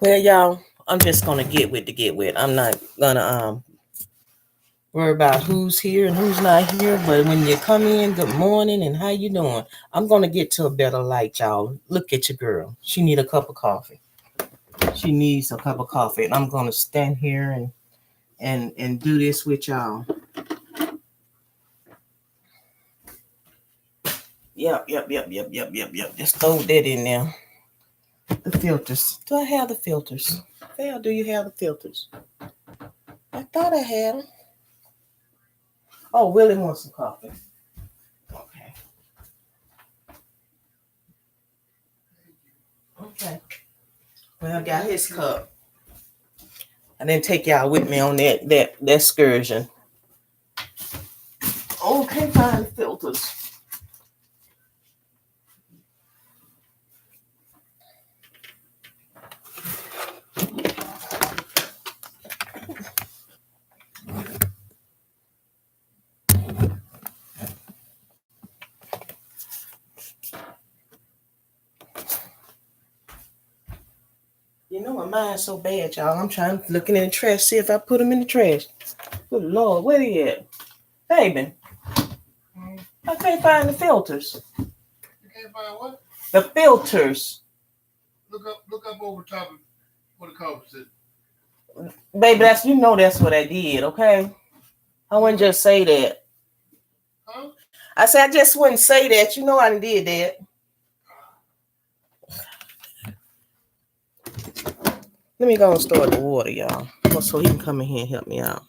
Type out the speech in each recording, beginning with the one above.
Well, y'all, I'm just gonna get with. I'm not gonna worry about who's here and who's not here. But when you come in, good morning and how you doing? I'm gonna get to a better light, y'all. Look at your girl. She need a cup of coffee. She needs a cup of coffee, and I'm gonna stand here and do this with y'all. Yep. Just throw that in there. The filters. Do I have the filters? Val, do you have the filters? I thought I had them. Oh, Willie wants some coffee. Okay. Well, I got his cup. I didn't take y'all with me on that excursion. Oh, can't find the filters. You know my mind's so bad, y'all. I'm trying looking in the trash, see if I put them in the trash. Good Lord, where they at? Baby, I can't find the filters. You can't find what? The filters. Look up over top of what the cover said. Baby, that's what I did, okay? I wouldn't just say that. Huh? I said I just wouldn't say that. You know I did that. Let me go and start the water, y'all. So he can come in here and help me out.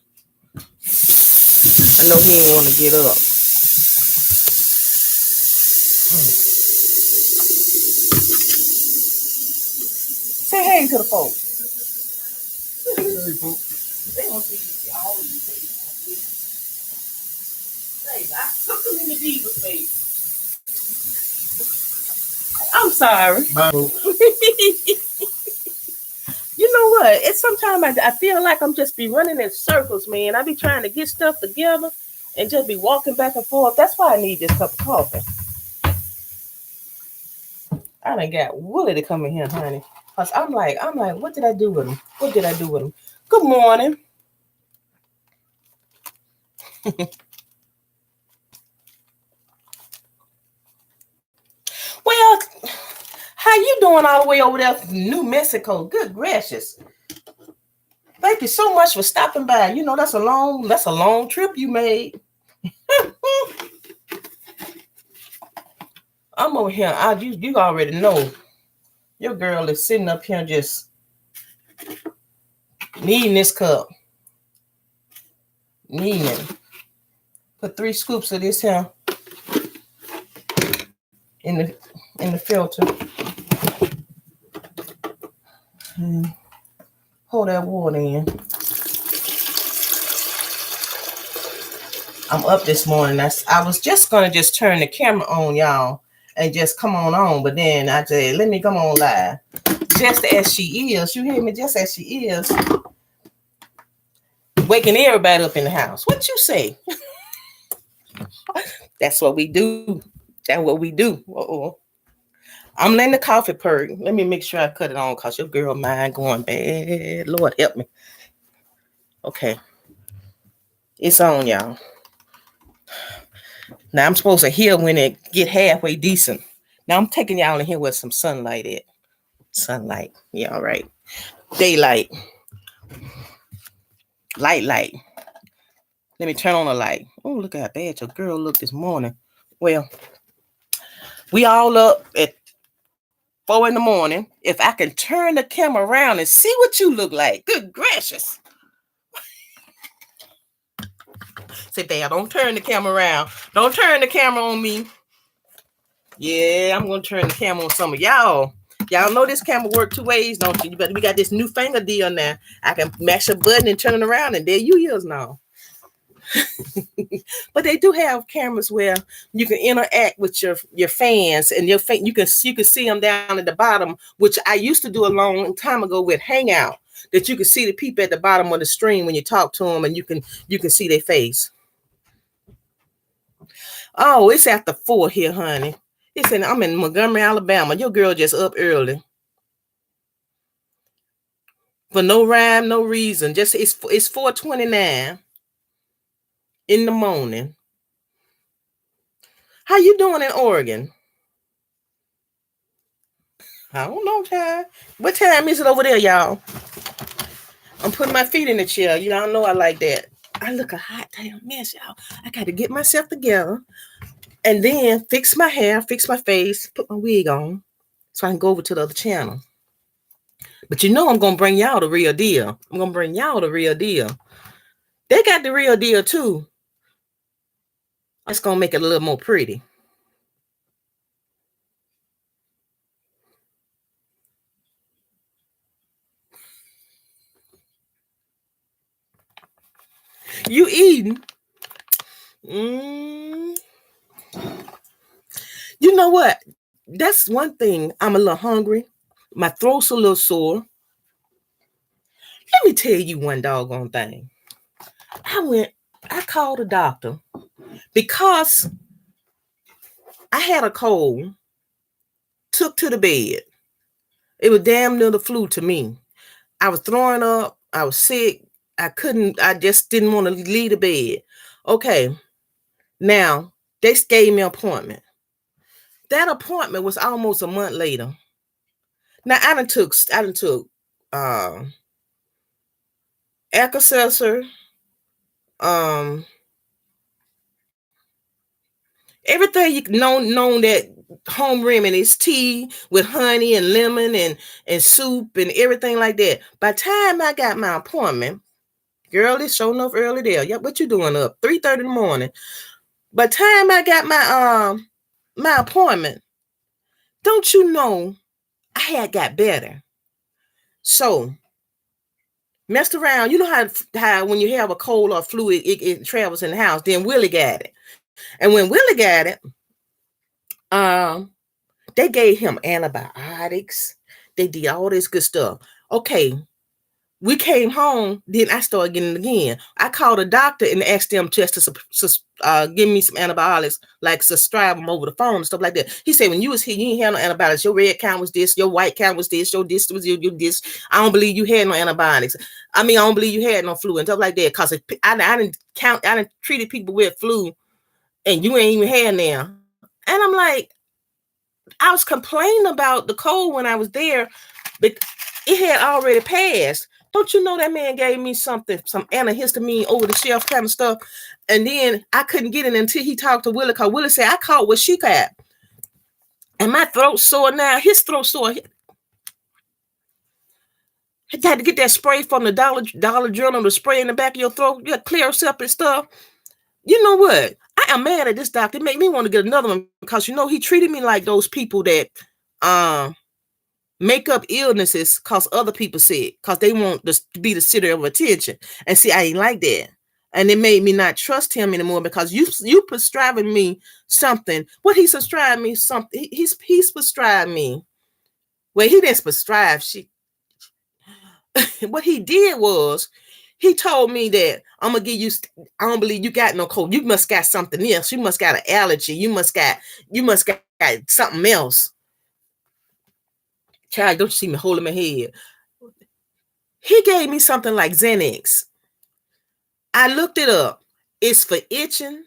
I know he didn't want to get up. Say hey to the folks. Hey, folks. They want to see all of you, baby. Hey, I took them in the diva's face. I'm sorry. Bye, folks. You know what? It's sometimes I feel like I'm just be running in circles, man. I be trying to get stuff together and just be walking back and forth. That's why I need this cup of coffee. I done got Willie to come in here, honey. Cause I'm like, what did I do with him? Good morning. Well, how you doing all the way over there from New Mexico? Good gracious. Thank you so much for stopping by. You know, that's a long trip you made. I'm over here. You already know. Your girl is sitting up here just needing this cup. Needing it. Put 3 scoops of this here in the filter. And pour that water in. I'm up this morning. I was just gonna turn the camera on, y'all, and just come on, but then I said, let me come on live. Just as she is, you hear me? Just as she is. Waking everybody up in the house. What you say? That's what we do. That's what we do. Uh-oh. I'm letting the coffee purr. Let me make sure I cut it on because your girl mind going bad. Lord help me. Okay. It's on, y'all. Now I'm supposed to hear when it get halfway decent. Now I'm taking y'all in here with some sunlight at. Sunlight. Yeah, all right. Daylight. Light. Let me turn on the light. Oh, look how bad your girl looked this morning. Well, we all up at 4 a.m. If I can turn the camera around and see what you look like. Good gracious. Say, babe, don't turn the camera around. Don't turn the camera on me. Yeah, I'm going to turn the camera on some of y'all. Y'all know this camera work 2 ways, don't you? But we got this new finger deal now. I can mash a button and turn it around, and there you is now. But they do have cameras where you can interact with your fans, and you can see them down at the bottom, which I used to do a long time ago with Hangout. That you can see the people at the bottom of the stream when you talk to them, and you can see their face. Oh, it's after 4 here, honey. I'm in Montgomery, Alabama. Your girl just up early. for no rhyme, no reason. Just it's 4:29 in the morning. How you doing in Oregon? I don't know, child. What time is it over there, y'all? I'm putting my feet in the chair. Y'all know I like that. I look a hot damn mess, y'all. I got to get myself together and then fix my hair, fix my face, put my wig on so I can go over to the other channel. But you know I'm going to bring y'all the real deal. I'm going to bring y'all the real deal. They got the real deal too. It's going to make it a little more pretty. You eating? You know what? That's one thing. I'm a little hungry. My throat's a little sore. Let me tell you one doggone thing. I called a doctor because I had a cold, took to the bed. It was damn near the flu to me. I was throwing up. I was sick. I just didn't want to leave the bed. Okay. Now, they gave me an appointment. That appointment was almost a month later. Now, I done took Alka-Seltzer, everything you known that home remedies, tea with honey and lemon and soup and everything like that. By the time I got my appointment, girl, it's showing up early there. Yeah, what you doing up? 3:30 in the morning. By the time I got my appointment, don't you know I had got better. So messed around. You know how when you have a cold or flu, it travels in the house. Then Willie got it. And when Willie got it, they gave him antibiotics. They did all this good stuff. Okay, we came home. Then I started getting it again. I called a doctor and asked them just to give me some antibiotics, like subscribe them over the phone and stuff like that. He said, when you was here, you didn't have no antibiotics. Your red count was this. Your white count was this. Your this was your this. I don't believe you had no antibiotics. I mean, I don't believe you had no flu and stuff like that. Because I didn't treated people with flu and you ain't even had now. And I'm like, I was complaining about the cold when I was there, but it had already passed. Don't you know that man gave me some antihistamine over the shelf kind of stuff, and then I couldn't get it until he talked to Willie, because Willie said I caught what she got, and my throat sore now. His throat sore. I had to get that spray from the Dollar General to spray in the back of your throat. You clear up and stuff. You know what? I am mad at this doctor. It made me want to get another one because, you know, he treated me like those people that make up illnesses because other people sick because they want to be the center of attention. And see, I ain't like that. And it made me not trust him anymore because you prescribing me something. What he prescribed me something. He's prescribed me. Well, he didn't prescribe. What he did was, he told me that I'm gonna give you. I don't believe you got no cold. You must got something else. You must got an allergy. You must got something else. Child, don't you see me holding my head? He gave me something like Xanax. I looked it up. It's for itching.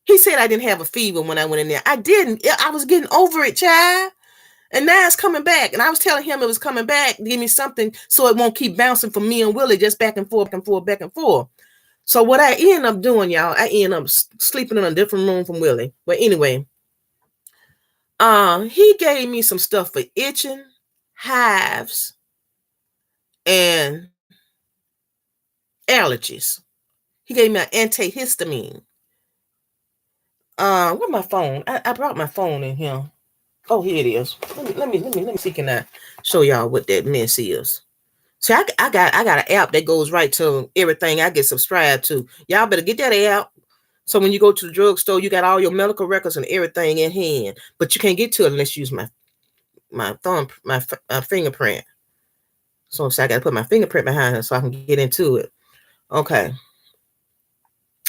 He said I didn't have a fever when I went in there. I didn't. I was getting over it, child. And now it's coming back. And I was telling him it was coming back. Give me something so it won't keep bouncing from me and Willie, just back and forth, back and forth, back and forth. So what I end up doing, y'all, I end up sleeping in a different room from Willie. But anyway, he gave me some stuff for itching, hives, and allergies. He gave me an antihistamine. Where's my phone? I brought my phone in here. Oh, here it is. Let me see, can I show y'all what that mess is? See, I got an app that goes right to everything I get subscribed to. Y'all better get that app. So when you go to the drugstore, you got all your medical records and everything in hand. But you can't get to it unless you use my thumb, my fingerprint. So I got to put my fingerprint behind it so I can get into it. Okay.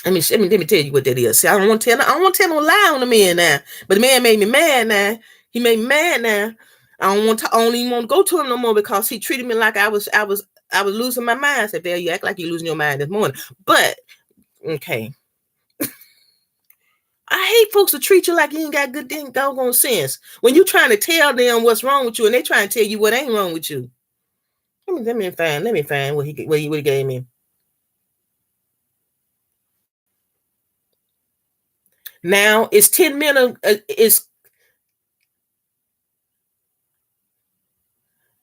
Let me tell you what that is. See, I don't want to tell no lie on the man now. But the man made me mad now. He made me mad now. I don't even want to go to him no more because he treated me like I was I was losing my mind. I said, Val, you act like you're losing your mind this morning. But, okay. I hate folks to treat you like you ain't got good dang doggone sense. When you trying to tell them what's wrong with you and they trying to tell you what ain't wrong with you. Let me find what he gave me. Now it's 10 minutes. It's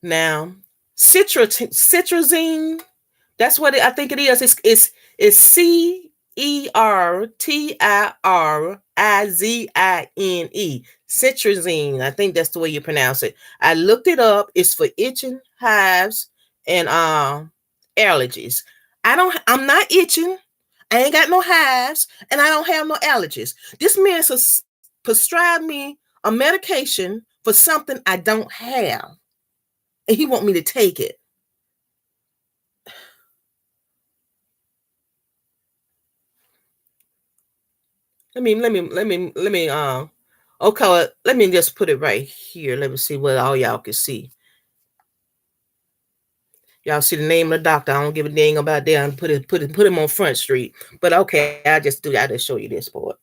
now citrazine. That's what I think it is. It's CERTIRIZINE. Citrazine. I think that's the way you pronounce it. I looked it up. It's for itching, hives, and allergies. I'm not itching. I ain't got no hives, and I don't have no allergies. This man prescribed me a medication for something I don't have, and he want me to take it. Let me okay, let me just put it right here. Let me see what all y'all can see. Y'all see the name of the doctor. I don't give a dang about that. And put him on Front Street. But okay, I just show you this part.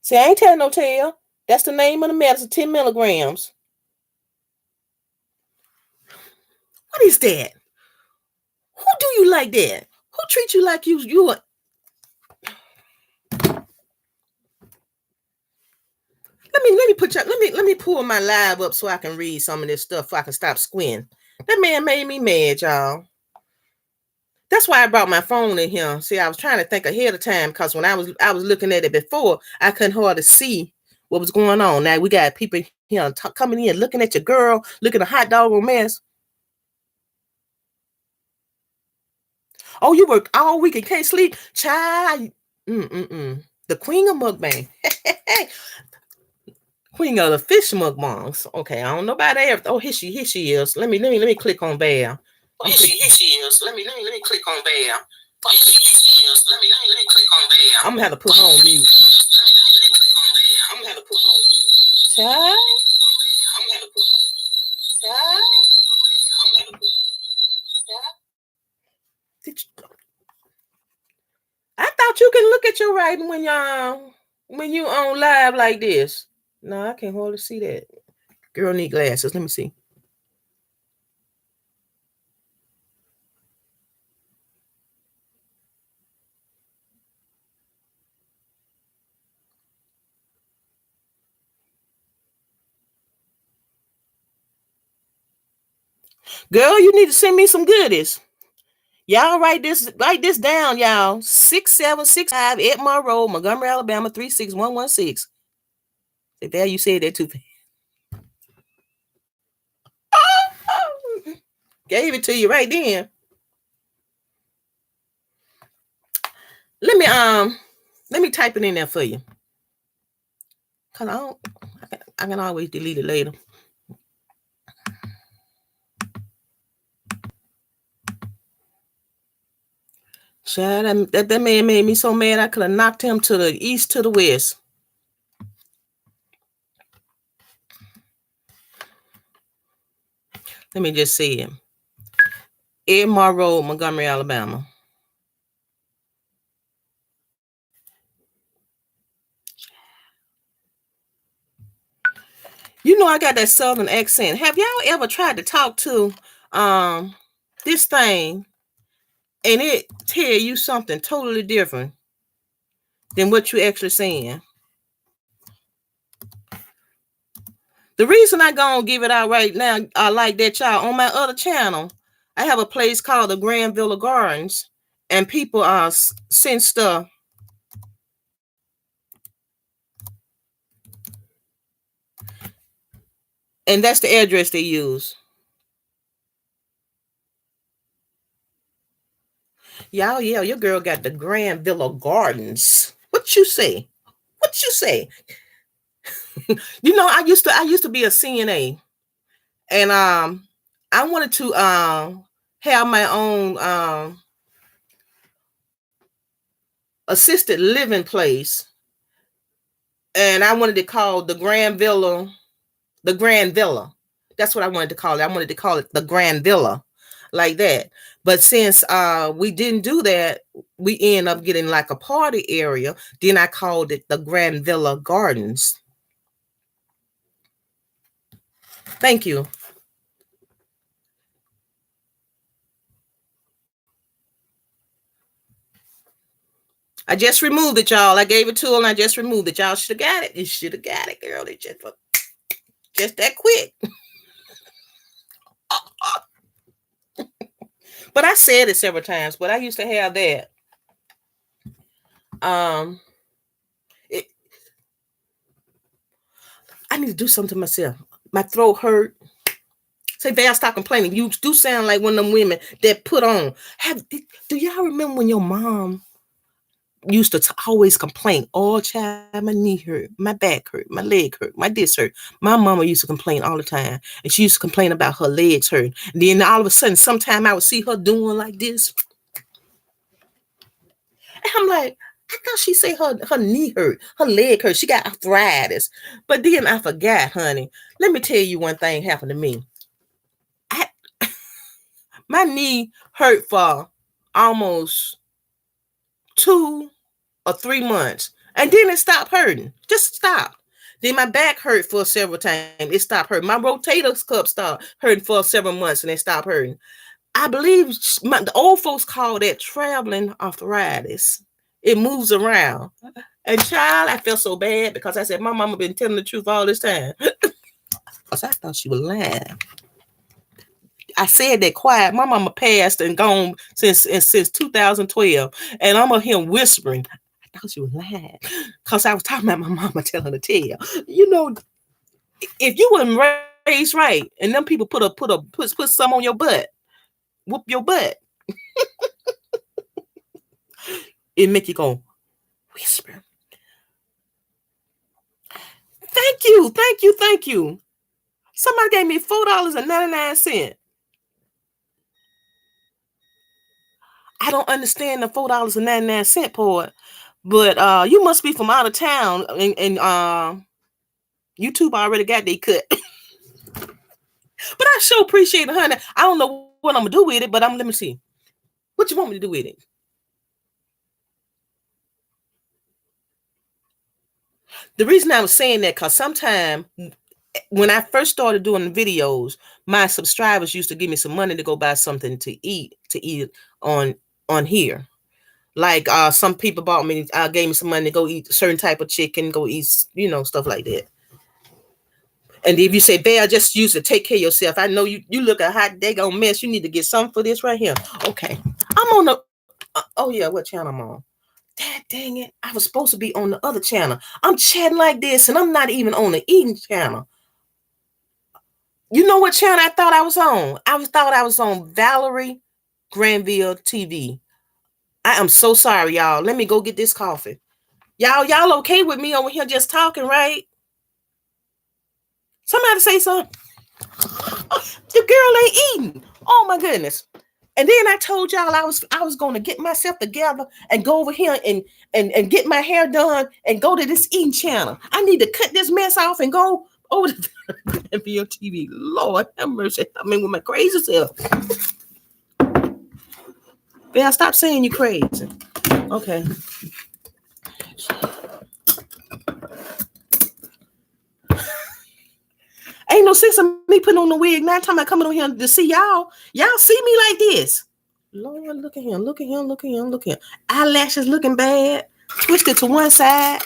See, I ain't telling no tale. That's the name of the medicine, 10 milligrams. What is that? Who do you like that? Who treats you like you are? Let me pull my live up so I can read some of this stuff so I can stop squinting. That man made me mad, y'all. That's why I brought my phone in here. See, I was trying to think ahead of time because when I was looking at it before, I couldn't hardly see what was going on. Now we got people here coming in, looking at your girl, looking at a hot dog mess. Oh, you worked all week and can't sleep? Child. The queen of mukbang. Queen of the fish mukbangs. Okay, I don't know about that. Oh, here she is. Let me click on Val. Here she is. Let me click on Val. I'm gonna have to put her on mute. Child. I thought you can look at your writing when you on live like this. No, I can't hardly see that. Girl need glasses. Let me see. Girl, you need to send me some goodies. Y'all write this down, y'all. 6765 Edmar Road, Montgomery, Alabama, 36116. There, you said that too. Gave it to you right then. Let me type it in there for you. Cause I can always delete it later. Child, that man made me so mad I could have knocked him to the east to the west. Let me just see him. Edmar Road, Montgomery, Alabama. You know I got that southern accent. Have y'all ever tried to talk to this thing and it tell you something totally different than what you actually saying? The reason I gonna give it out right now, like that, y'all, on my other channel, I have a place called the Granville Gardens, and people send stuff. And that's the address they use. Y'all, yeah, your girl got the Granville Gardens. What you say? What you say? You know, I used to be a CNA, and I wanted to have my own assisted living place, and I wanted to call the Grand Villa. That's what I wanted to call it. I wanted to call it the Grand Villa, like that. But since we didn't do that, we end up getting like a party area. Then I called it the Grand Villa Gardens. Thank you. I just removed it, y'all. I gave it to her and I just removed it. Y'all should have got it. You should have got it, girl. It just that quick. But I said it several times, but I used to have that. I need to do something to myself. My throat hurt. Say, Val, stop complaining. You do sound like one of them women that put on. Do y'all remember when your mom used to always complain? Oh, child, my knee hurt, my back hurt, my leg hurt, my this hurt. My mama used to complain all the time. And she used to complain about her legs hurt. And then all of a sudden, sometime I would see her doing like this. And I'm like, I thought she said her knee hurt, her leg hurt. She got arthritis. But then I forgot, honey. Let me tell you one thing happened to me. My knee hurt for almost 2 or 3 months. And then it stopped hurting. Just stopped. Then my back hurt for several times. It stopped hurting. My rotator cuff stopped hurting for several months and it stopped hurting. I believe the old folks call that traveling arthritis. It moves around. And child, I felt so bad because I said, my mama been telling the truth all this time. Because I thought she was lying. I said that quiet. My mama passed and gone since 2012. And I'm here whispering. I thought she was lying. Because I was talking about my mama telling the tale. You know, if you wasn't raised right, and them people put some on your butt, whoop your butt, it make you go, whisper. Thank you, thank you, thank you. Somebody gave me $4.99. I don't understand the $4.99 part, but you must be from out of town, and YouTube already got their cut. But I sure appreciate it, honey. I don't know what I'm gonna do with it, but let me see. What you want me to do with it? The reason I was saying that, because sometimes when I first started doing the videos, my subscribers used to give me some money to go buy something to eat on here. Like some people gave me some money to go eat a certain type of chicken, go eat, stuff like that. And if you say, Bear, just use it, take care of yourself. I know you look a hot daggone mess. You need to get something for this right here. Okay. I'm on the, oh yeah, what channel I'm on? Dang it. I was supposed to be on the other channel. I'm chatting like this and I'm not even on the eating channel. You know what channel I thought I was on? Thought I was on Valerie Granville TV. I am so sorry, y'all. Let me go get this coffee. Y'all okay with me over here just talking, right? Somebody say something. Oh, the girl ain't eating. Oh my goodness. And then I told y'all I was going to get myself together and go over here and get my hair done and go to this eating channel. I need to cut this mess off and go over to VO TV. Lord have mercy. I mean, with my crazy self. Yeah, stop saying you crazy. Okay. Ain't no sense of me putting on the wig. Now time I coming on here to see y'all. Y'all see me like this. Lord, look at him. Look at him. Look at him. Look at him. Eyelashes looking bad. Twisted to one side.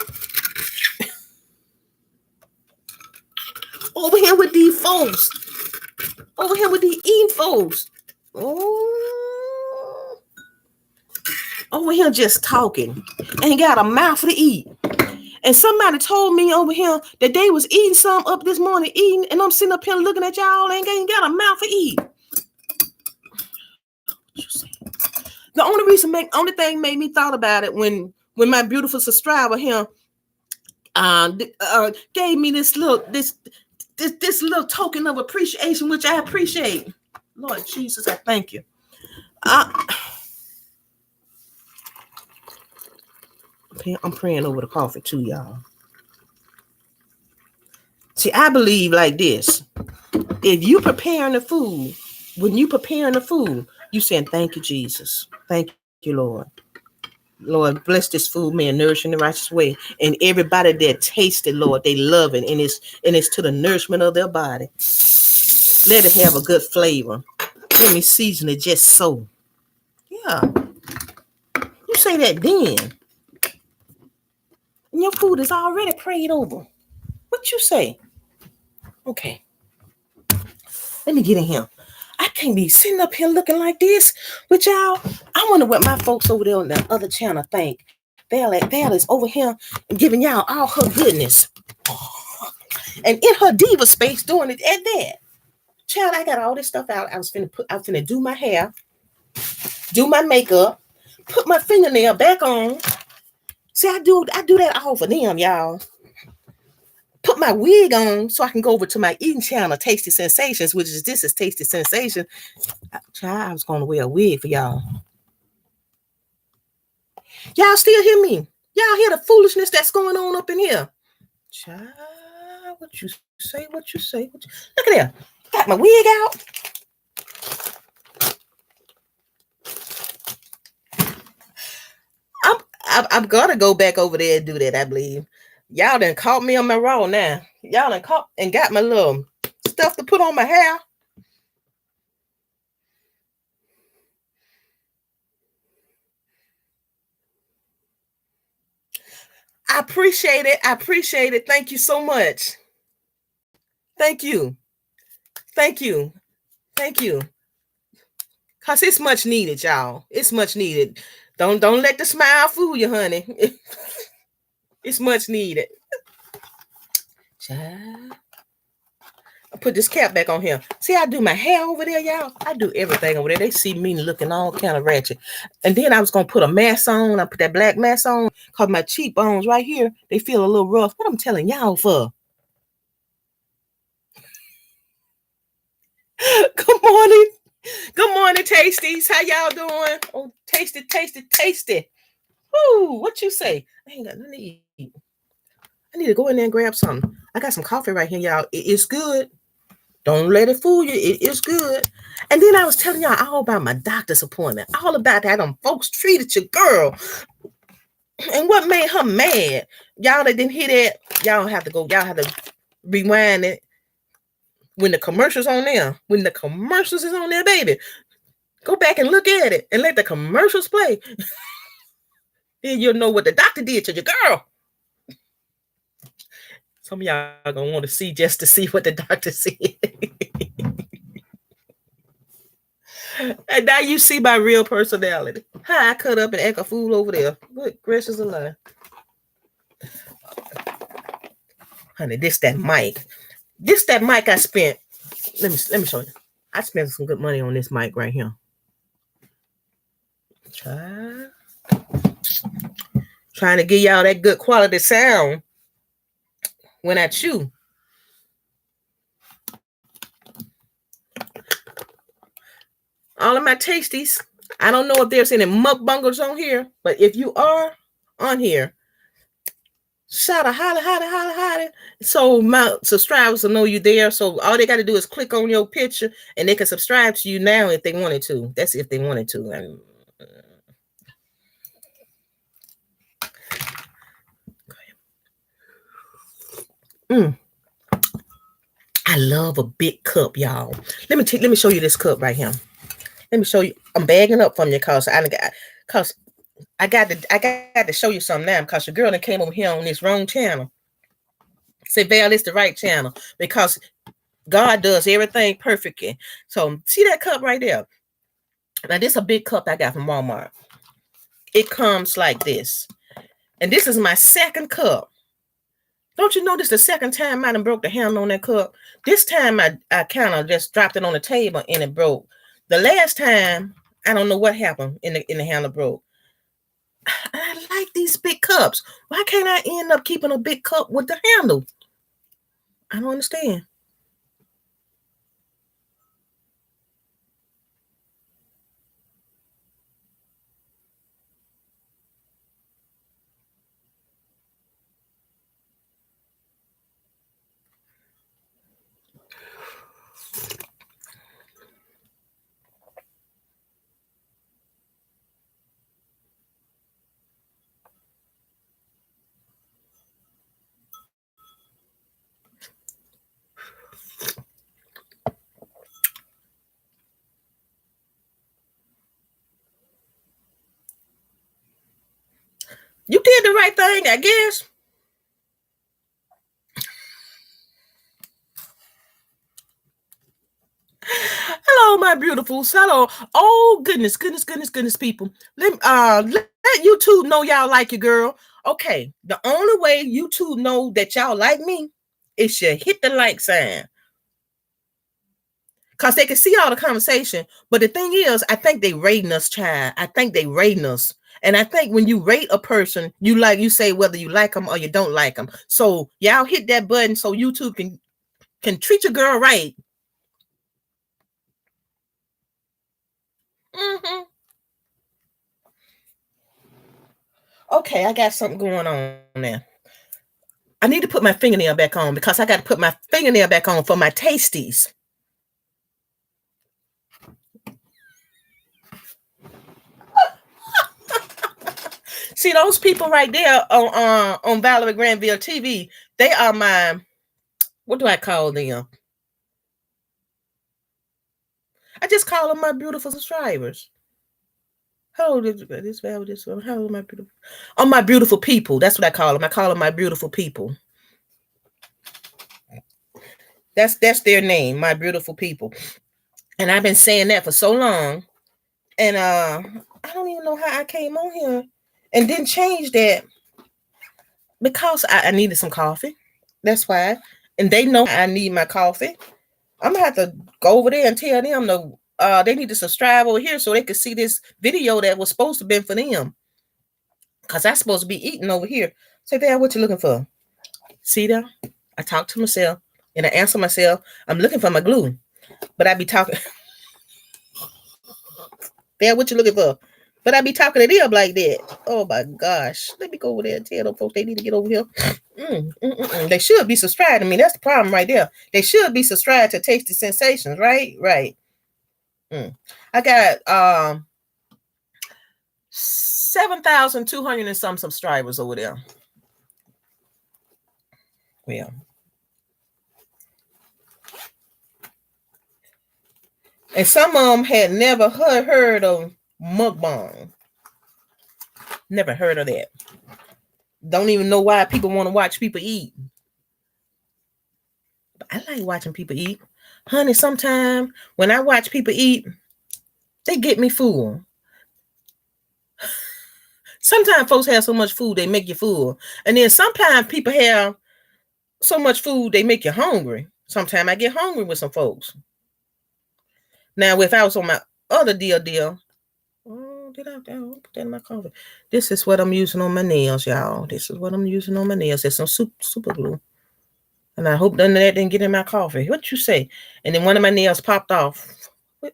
Over here with these folks. Over here with these eating folks. Oh. Over here just talking. Ain't got a mouth to eat. And somebody told me over here that they was eating some up this morning, eating, and I'm sitting up here looking at y'all and ain't got a mouth to eat. The only thing made me thought about it when my beautiful subscriber here gave me this little token of appreciation, which I appreciate. Lord Jesus, I thank you. I'm praying over the coffee too, y'all. See, I believe like this. If you preparing the food, when you preparing the food, you saying, thank you, Jesus. Thank you, Lord. Lord, bless this food, man, nourish in the righteous way. And everybody that tastes it, Lord, they love it. And it's to the nourishment of their body. Let it have a good flavor. Let me season it just so. Yeah. You say that then. And your food is already prayed over. What you say? Okay. Let me get in here. I can't be sitting up here looking like this with y'all. I wonder what my folks over there on the other channel think. Val is over here giving y'all all her goodness. And in her diva space doing it at that. Child, I got all this stuff out. I was finna do my hair, do my makeup, put my fingernail back on. See, I do that all for them, y'all. Put my wig on so I can go over to my eating channel, Tasty Sensations, which is this is Tasty Sensation. Child, I was going to wear a wig for y'all. Y'all still hear me? Y'all hear the foolishness that's going on up in here? Child, what you say? What you say? Look at there. Got my wig out. I'm gonna go back over there and do that, I believe. Y'all done caught me on my raw now. Y'all done caught and got my little stuff to put on my hair. I appreciate it. I appreciate it. Thank you so much. Thank you. Thank you. Thank you. Cause it's much needed, y'all. It's much needed. Don't let the smile fool you, honey. It's much needed. Child. I put this cap back on here. See, I do my hair over there, y'all. I do everything over there. They see me looking all kind of ratchet. And then I was gonna put a mask on. I put that black mask on because my cheekbones right here, they feel a little rough. What I'm telling y'all for? Good morning. Good morning, Tasties. How y'all doing? Oh, tasty, tasty, tasty. Ooh, what you say? I ain't got nothing to eat. I need to go in there and grab something. I got some coffee right here, y'all. It's good. Don't let it fool you. It is good. And then I was telling y'all all about my doctor's appointment. All about how them folks treated your girl. And what made her mad. Y'all that didn't hear that, y'all have to rewind it. When the commercials on there. When the commercials is on there, baby. Go back and look at it and let the commercials play. Then you'll know what the doctor did to your girl. Some of y'all gonna want to see just to see what the doctor said. And now you see my real personality. Hi, I cut up and act a fool over there. Good gracious alive. Honey, this that mic. This that mic I spent. Let me show you. I spent some good money on this mic right here. Trying to give y'all that good quality sound when I chew. All of my tasties. I don't know if there's any mukbangers on here, but if you are on here, shout out, holla. So my subscribers will know you there. So all they got to do is click on your picture and they can subscribe to you now if they wanted to. That's if they wanted to. I love a big cup, y'all. Let me show you this cup right here. Let me show you. I'm bagging up from you because I got to show you something now because your girl that came over here on this wrong channel. Say, Val, it's the right channel because God does everything perfectly. So see that cup right there. Now this is a big cup I got from Walmart. It comes like this, and this is my second cup. Don't you know this is the second time I done broke the handle on that cup? This time I kind of just dropped it on the table and it broke. The last time, I don't know what happened in the handle broke. I like these big cups. Why can't I end up keeping a big cup with the handle? I don't understand. You did the right thing, I guess. Hello, my beautifuls. Hello. Oh, goodness, people. Let YouTube know y'all like your girl. Okay, the only way YouTube know that y'all like me is you hit the like sign. Because they can see all the conversation. But the thing is, I think they rating us, child. I think they rating us. And I think when you rate a person, you say whether you like them or you don't like them. So y'all hit that button so YouTube can treat your girl right. Mm-hmm. Okay, I got something going on there. I need to put my fingernail back on because I got to put my fingernail back on for my tasties. See those people right there on Valerie Granville TV? They are my, what do I call them? I just call them my beautiful subscribers. Hello, this Val, this one. Hello, my beautiful. Oh, my beautiful people. That's what I call them. I call them my beautiful people. That's their name, my beautiful people. And I've been saying that for so long. And I don't even know how I came on here and didn't change that because I needed some coffee. That's why. And they know I need my coffee. I'm gonna have to go over there and tell them they need to subscribe over here so they can see this video that was supposed to be for them. Because I'm supposed to be eating over here. Say, Val, what you looking for? See there? I talk to myself and I answer myself. I'm looking for my glue. But I be talking. Val, what you looking for? But I be talking to them like that. Oh my gosh. Let me go over there and tell them folks they need to get over here. They should be subscribed to me. That's the problem right there. They should be subscribed to Tasty Sensations, right? Right. I got 7,200 and some subscribers over there. Well. And some of them had never heard of mukbang. Never heard of that. Don't even know why people want to watch people eat. But I like watching people eat. Honey, sometimes when I watch people eat, they get me full. Sometimes folks have so much food, they make you full. And then sometimes people have so much food, they make you hungry. Sometimes I get hungry with some folks. Now, if I was on my other deal, did I put that in my coffee? This is what I'm using on my nails, y'all. This is what I'm using on my nails. It's some super glue. And I hope none of that didn't get in my coffee. What you say? And then one of my nails popped off. What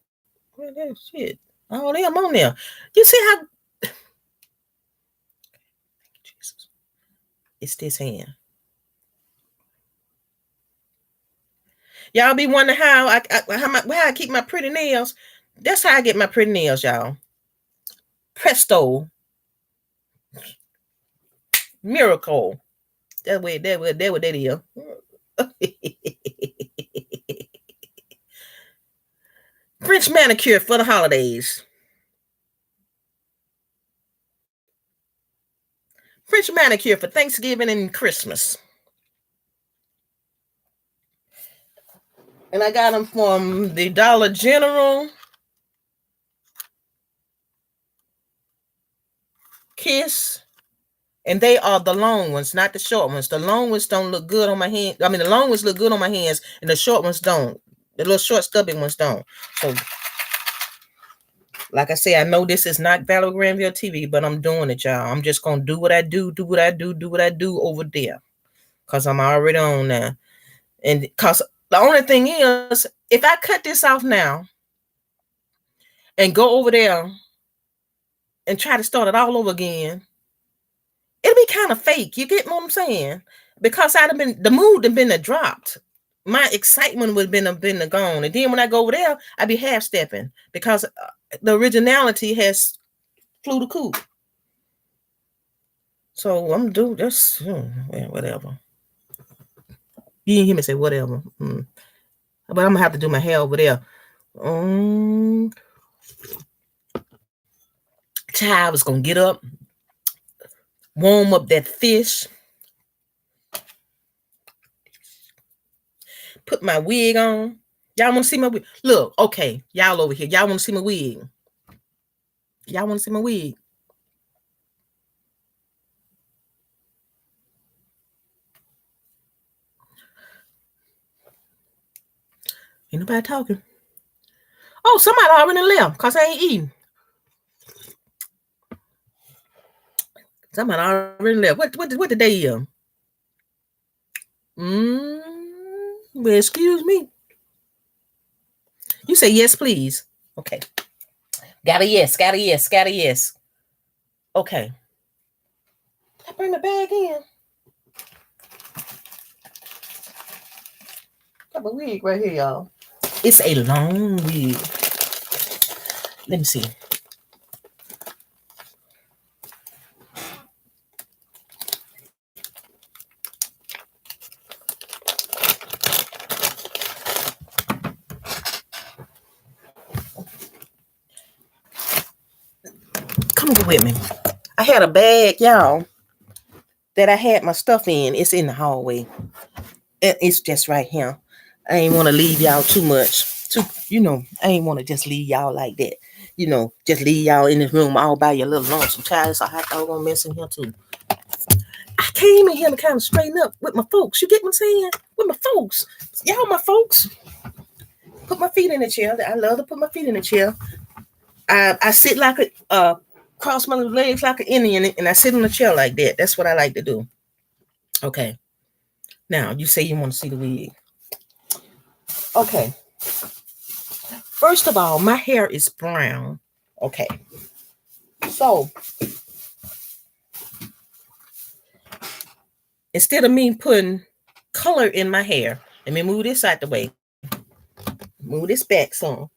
that shit? Oh, damn, on there. You see how... Jesus. It's this hand. Y'all be wondering how I keep my pretty nails. That's how I get my pretty nails, y'all. Presto. Miracle. That what that is. French manicure for the holidays. French manicure for Thanksgiving and Christmas. And I got them from the Dollar General. Kiss. And they are the long ones, not the short ones. The long ones don't look good on my hands. I mean, the long ones look good on my hands, and the short ones don't. The little short, stubby ones don't. So, like I say, I know this is not Valerie Granville TV, but I'm doing it, y'all. I'm just going to do what I do over there. Because I'm already on now. And because the only thing is, if I cut this off now and go over there and try to start it all over again, it'll be kind of fake. You get what I'm saying? Because the mood had been dropped. My excitement would have been gone. And then when I go over there, I'd be half stepping because the originality has flew the coop. So I'm doing this. Whatever. You didn't hear me say whatever. But I'm gonna have to do my hair over there. Child was gonna get up, warm up that fish. Put my wig on. Y'all want to see my wig? Look, okay, y'all over here. Y'all want to see my wig? Y'all want to see my wig? Ain't nobody talking. Oh, somebody already left because I ain't eating. Somebody already left. What the day is? Well, excuse me. You say yes, please. Okay. Got a yes. Okay. I bring my bag in. Got my wig right here, y'all. It's a long wig. Let me see. Come get with me. I had a bag, y'all, that I had my stuff in. It's in the hallway. It's just right here. I ain't want to leave y'all too much. I ain't want to just leave y'all like that. Just leave y'all in this room all by your little lonesome child. So I thought I was gonna mess in here too. I came in here to kind of straighten up with my folks. You get what I'm saying? With my folks. Y'all my folks. Put my feet in the chair. I love to put my feet in the chair. I sit like cross my legs like an Indian, and I sit on the chair like that. That's what I like to do. Okay. Now, you say you want to see the wig. Okay. First of all, my hair is brown. Okay. So, instead of me putting color in my hair, let me move this out the way. Move this back some.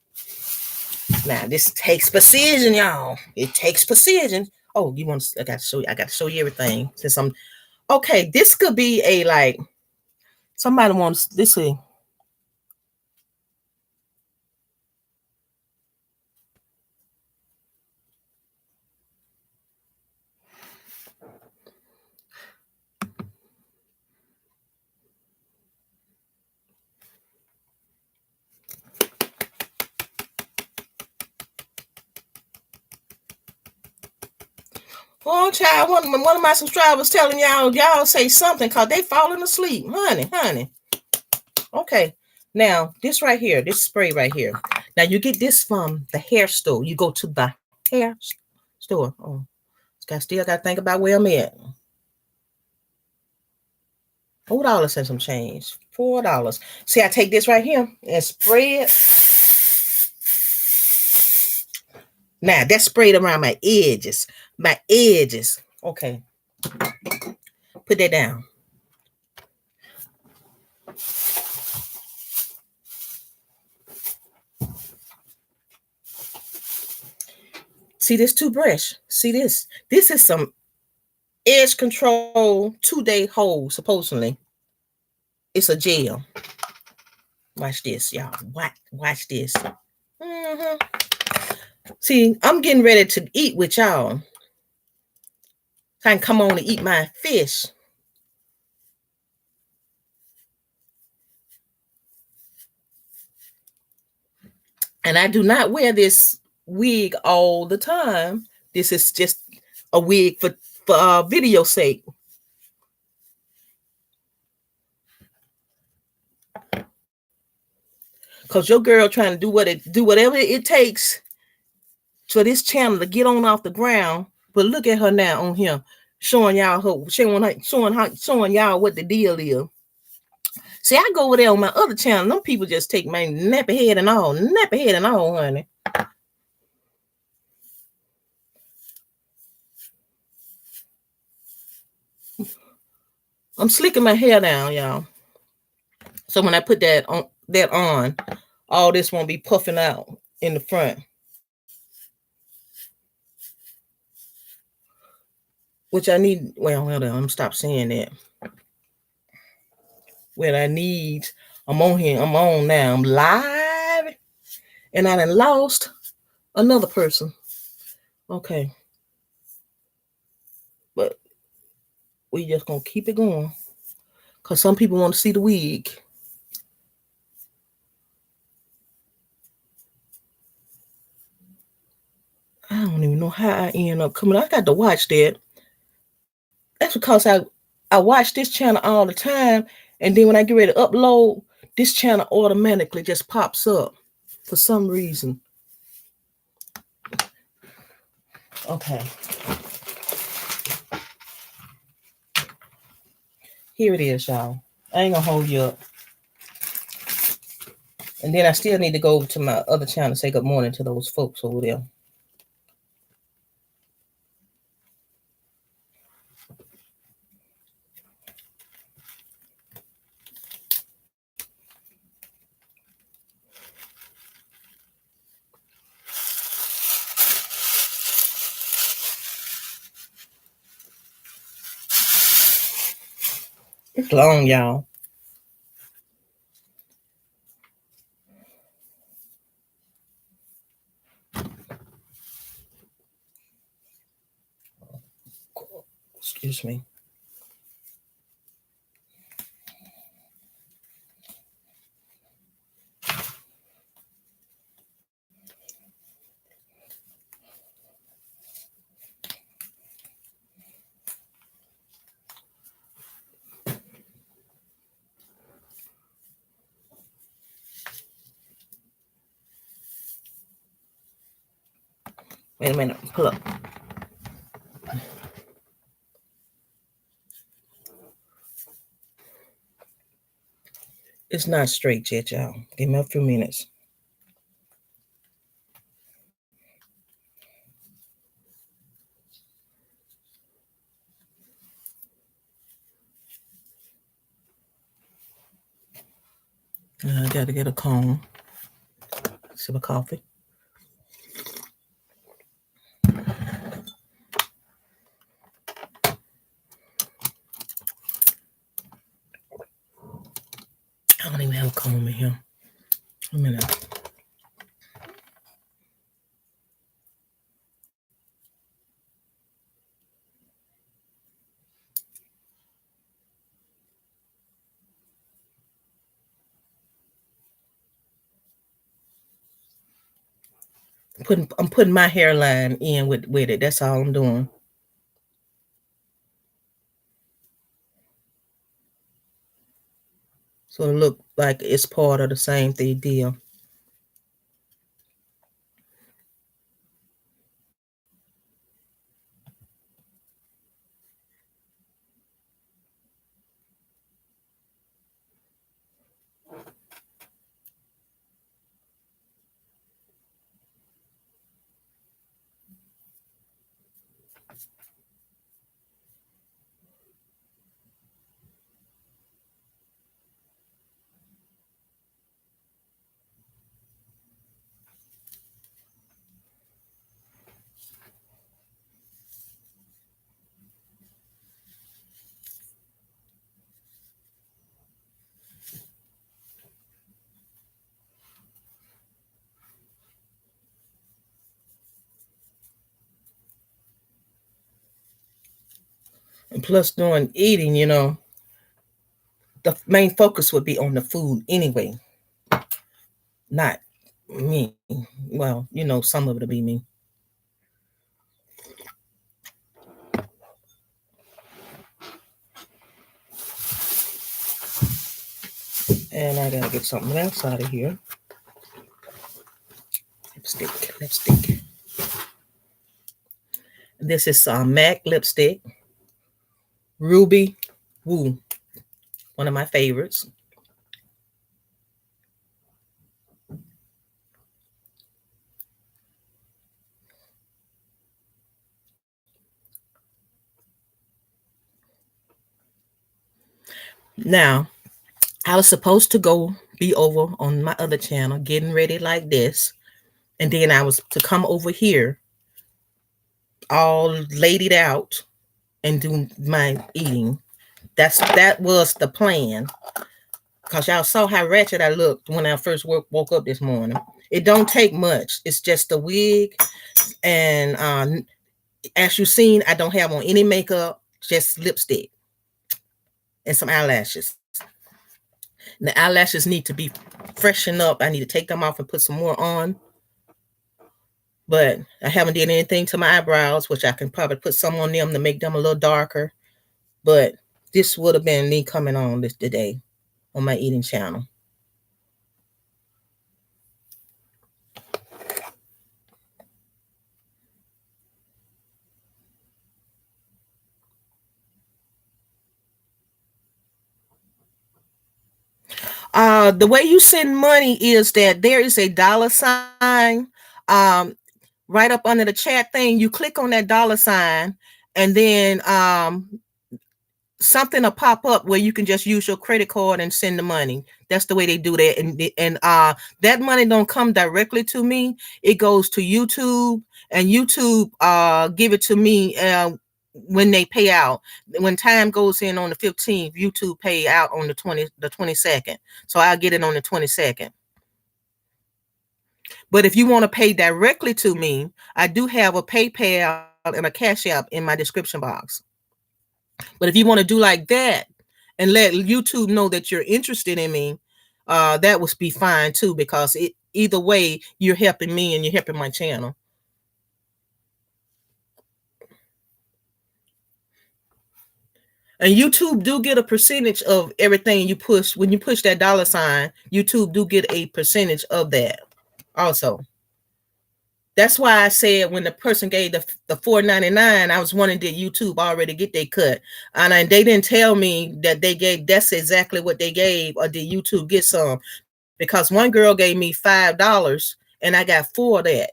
Now, this takes precision, y'all. It takes precision. Oh, I got to show you everything. Since I'm okay, this could be a like somebody wants this way. Oh, child, one of my subscribers telling y'all say something because they falling asleep. Honey. Okay. Now, this right here, this spray right here. Now, you get this from the hair store. You go to the hair store. Oh, still got to think about where I'm at. $4 and some change. $4. See, I take this right here and spray it. Now, that's sprayed around my edges. Okay. Put that down. See this toothbrush? See this? This is some edge control 2-day hold, supposedly. It's a gel. Watch this, y'all. Watch this. See, I'm getting ready to eat with y'all. I can come on and eat my fish. And I do not wear this wig all the time. This is just a wig for video sake. Because your girl trying to do whatever it takes for this channel to get on off the ground. But look at her now on here, showing y'all what the deal is. See, I go over there on my other channel. Them people just take my nappy head and all, honey. I'm slicking my hair down, y'all. So when I put that on, all this won't be puffing out in the front. Which I need, well, I'm gonna stop saying that. When I need, I'm on here, I'm on now, I'm live, and I done lost another person. Okay. But we just gonna keep it going. Cause some people want to see the wig. I don't even know how I end up coming. I got to watch that. That's because I watch this channel all the time, and then when I get ready to upload, this channel automatically just pops up for some reason. Okay. Here it is, y'all. I ain't gonna hold you up. And then I still need to go over to my other channel and say good morning to those folks over there. It's long, y'all. Excuse me. Wait a minute. Pull up. It's not straight yet, y'all. Give me a few minutes. I got to get a comb. Sip of coffee. I don't even have a comb in here. A minute. I'm putting my hairline in with it. That's all I'm doing. So it look like it's part of the same thing deal. And plus doing eating, the main focus would be on the food anyway. Not me. Well, some of it'll be me. And I gotta get something else out of here. Lipstick. This is MAC lipstick. Ruby Woo. One of my favorites. Now, I was supposed to be over on my other channel, getting ready like this. And then I was to come over here, all ladied out, and do my eating. That was the plan. Because y'all saw how ratchet I looked when I first woke up this morning. It don't take much. It's just a wig. And as you've seen, I don't have on any makeup, just lipstick. and some eyelashes. And the eyelashes need to be freshened up. I need to take them off and put some more on. But I haven't done anything to my eyebrows, which I can probably put some on them to make them a little darker. But this would have been me coming on this today on my eating channel. The way you send money is that there is a $sign right up under the chat thing. You click on that $sign, and then something will pop up where you can just use your credit card and send the money. That's the way they do that. And that money don't come directly to me. It goes to YouTube, and YouTube give it to me when they pay out. When time goes in on the 15th, YouTube pay out on the 22nd. So I'll get it on the 22nd. But if you want to pay directly to me, I do have a PayPal and a Cash App in my description box. But if you want to do like that and let YouTube know that you're interested in me, that would be fine too, because either way, you're helping me and you're helping my channel. And YouTube do get a percentage of everything you push. When you push that $sign, YouTube do get a percentage of that also. That's why I said when the person gave the $4.99, I was wondering, did YouTube already get their cut? And they didn't tell me that they gave, that's exactly what they gave, or did YouTube get some? Because one girl gave me $5 and I got 4 of that.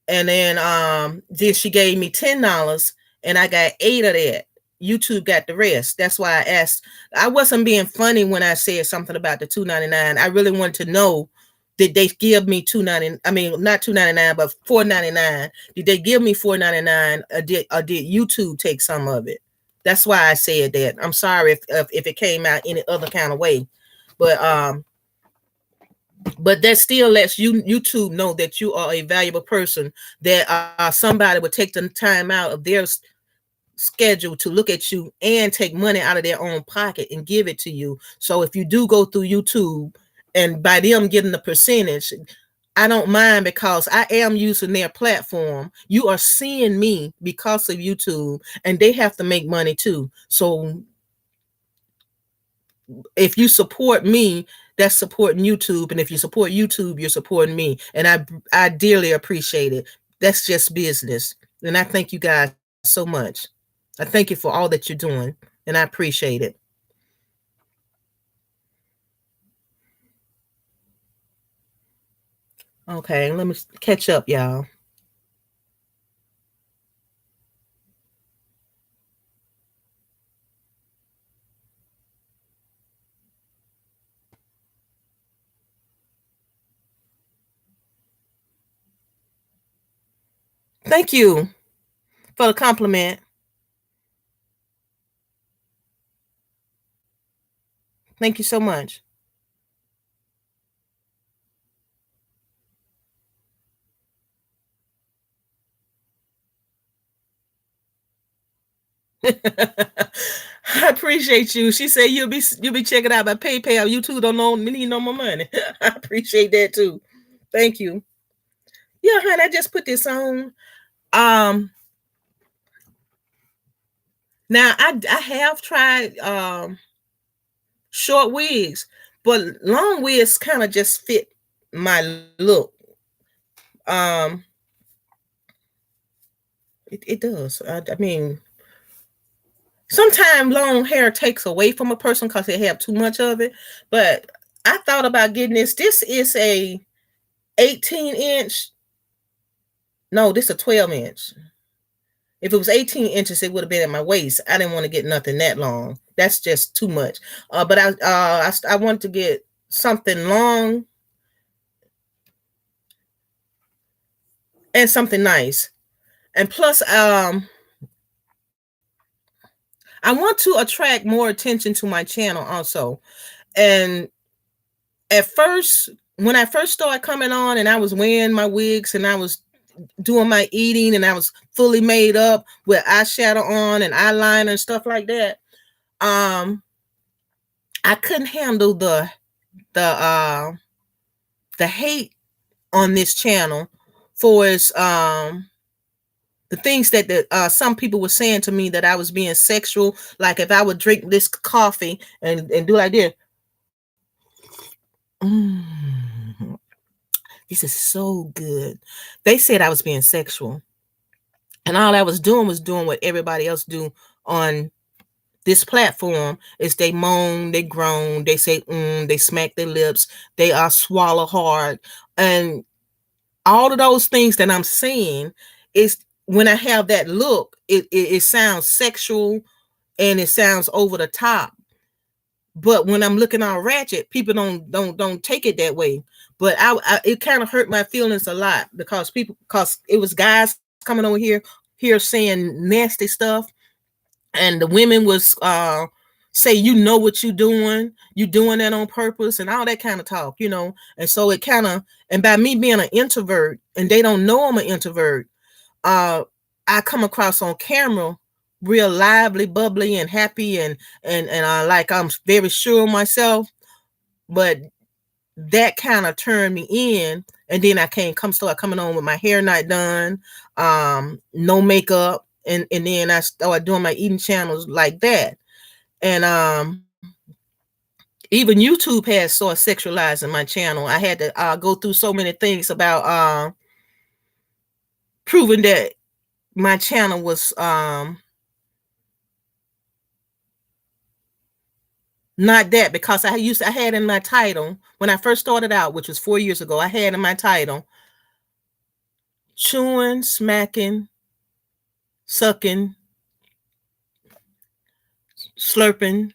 And then she gave me $10 and I got 8 of that. YouTube got the rest. That's why I asked. I wasn't being funny when I said something about the $2.99. I really wanted to know, did they give me $2.99? I mean, not $2.99, but $4.99. Did they give me $4.99, or did YouTube take some of it? That's why I said that. I'm sorry if it came out any other kind of way, but that still lets YouTube know that you are a valuable person, that somebody would take the time out of their schedule to look at you and take money out of their own pocket and give it to you. So if you do go through YouTube, and by them getting the percentage, I don't mind, because I am using their platform. You are seeing me because of YouTube, and they have to make money too. So if you support me, that's supporting YouTube. And if you support YouTube, you're supporting me. And I dearly appreciate it. That's just business. And I thank you guys so much. I thank you for all that you're doing, and I appreciate it. Okay, let me catch up, y'all. Thank you for the compliment. Thank you so much. I appreciate you. She said you'll be checking out my PayPal. You too don't need no more money. I appreciate that too. Thank you. Yeah, honey, I just put this on. Now I have tried short wigs, but long wigs kind of just fit my look. It does. I mean, sometimes long hair takes away from a person because they have too much of it. But I thought about getting this. This is a 18-inch. No, this is a 12-inch. If it was 18 inches, it would have been at my waist. I didn't want to get nothing that long. That's just too much. But I wanted to get something long and something nice. And plus, I want to attract more attention to my channel also. And at first, when I first started coming on and I was wearing my wigs and I was doing my eating and I was fully made up with eyeshadow on and eyeliner and stuff like that, I couldn't handle the hate on this channel for its the things that some people were saying to me, that I was being sexual. Like if I would drink this coffee and do like this. This is so good. They said I was being sexual. And all I was doing what everybody else do on this platform, is they moan, they groan, they say, they smack their lips, they swallow hard. And all of those things that I'm saying is, when I have that look, it sounds sexual and it sounds over the top. But when I'm looking all ratchet, people don't take it that way. But it kind of hurt my feelings a lot, because it was guys coming over here saying nasty stuff, and the women was say, you know what you doing that on purpose, and all that kind of talk, And so it kind of, and by me being an introvert, and they don't know I'm an introvert, I come across on camera real lively, bubbly, and happy, and like I'm very sure of myself. But that kind of turned me in, and then I start coming on with my hair not done, no makeup, and then I started doing my eating channels like that. And even YouTube has started sexualizing my channel. I had to go through so many things about proving that my channel was not that, because I had in my title, when I first started out, which was 4 years ago, I had in my title, chewing, smacking, sucking, slurping,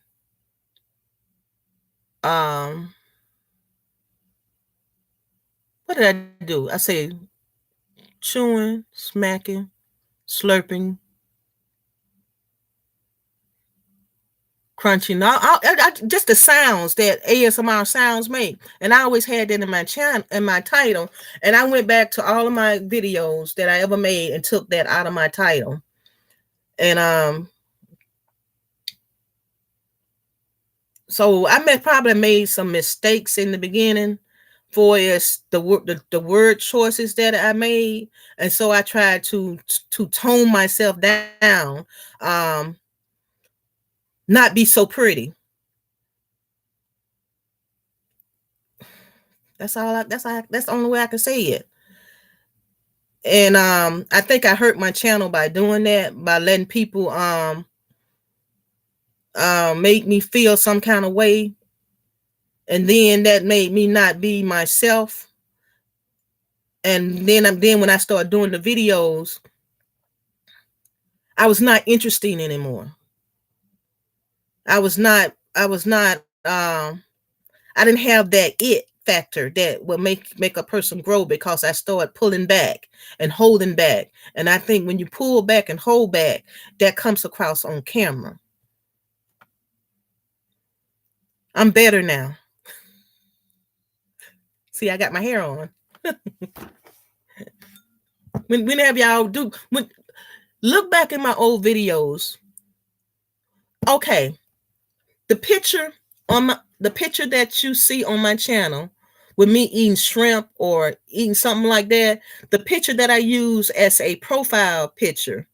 what did I do? I say chewing, smacking, slurping, crunching, just the sounds that ASMR sounds make. And I always had that in my channel, in my title. And I went back to all of my videos that I ever made and took that out of my title. And so I probably made some mistakes in the beginning for the word choices that I made, and so I tried to tone myself down, not be so pretty. That's the only way I can say it. And I think I hurt my channel by doing that, by letting people make me feel some kind of way, and then that made me not be myself. And then when I started doing the videos, I was not interesting anymore. I didn't have that it factor that will make a person grow, because I started pulling back and holding back. And I think when you pull back and hold back, that comes across on camera. I'm better now. See, I got my hair on. Whenever y'all look back in my old videos. Okay, the picture that you see on my channel with me eating shrimp or eating something like that, the picture that I use as a profile picture,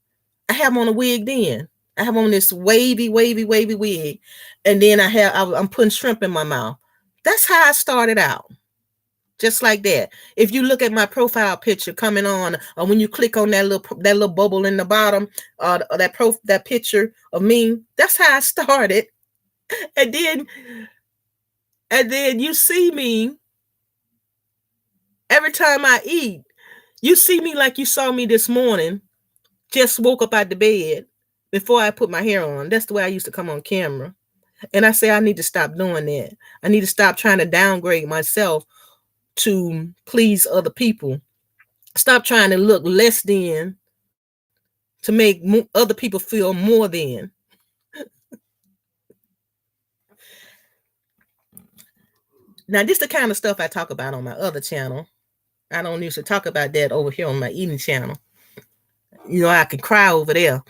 I have on a wig then. I have on this wavy wig, and then I'm putting shrimp in my mouth. That's how I started out. Just like that. If you look at my profile picture coming on, or when you click on that little bubble in the bottom, that picture of me, that's how I started. And then you see me every time I eat. You see me like you saw me this morning. Just woke up out the bed before I put my hair on. That's the way I used to come on camera. And I say I need to stop doing that. I need to stop trying to downgrade myself to please other people. Stop trying to look less than to make other people feel more than. Now, this is the kind of stuff I talk about on my other channel. I don't usually talk about that over here on my eating channel. I can cry over there.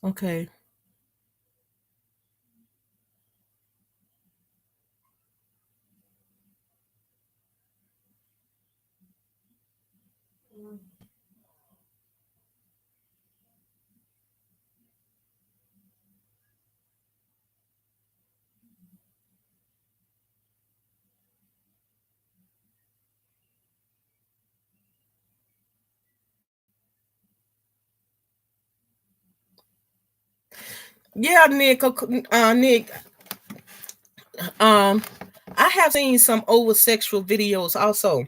Okay. Yeah, Nick. Nick. Um, I have seen some over sexual videos also.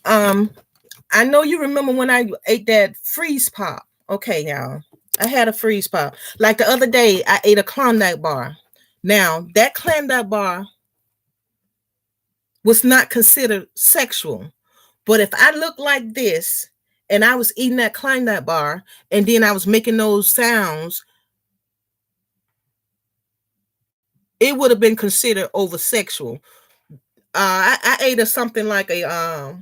Um, I know you remember when I ate that freeze pop. Okay, y'all. I had a freeze pop. Like the other day, I ate a Klondike bar. Now, that Klondike bar was not considered sexual. But if I looked like this and I was eating that Klondike bar and then I was making those sounds, it would have been considered over sexual. I ate something like a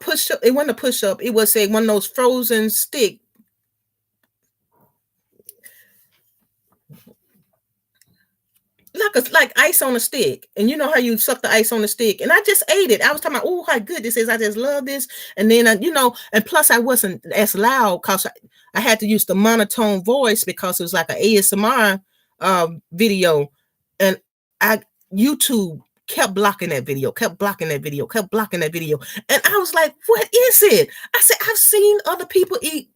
push up. It wasn't a push up. It was one of those frozen stick. Like ice on a stick, and you know how you suck the ice on the stick, and I just ate it. I was talking about, oh, how good this is. I just love this, and then and plus I wasn't as loud because I had to use the monotone voice because it was like an ASMR video, and I YouTube kept blocking that video, kept blocking that video, kept blocking that video, and I was like, what is it? I said, I've seen other people eat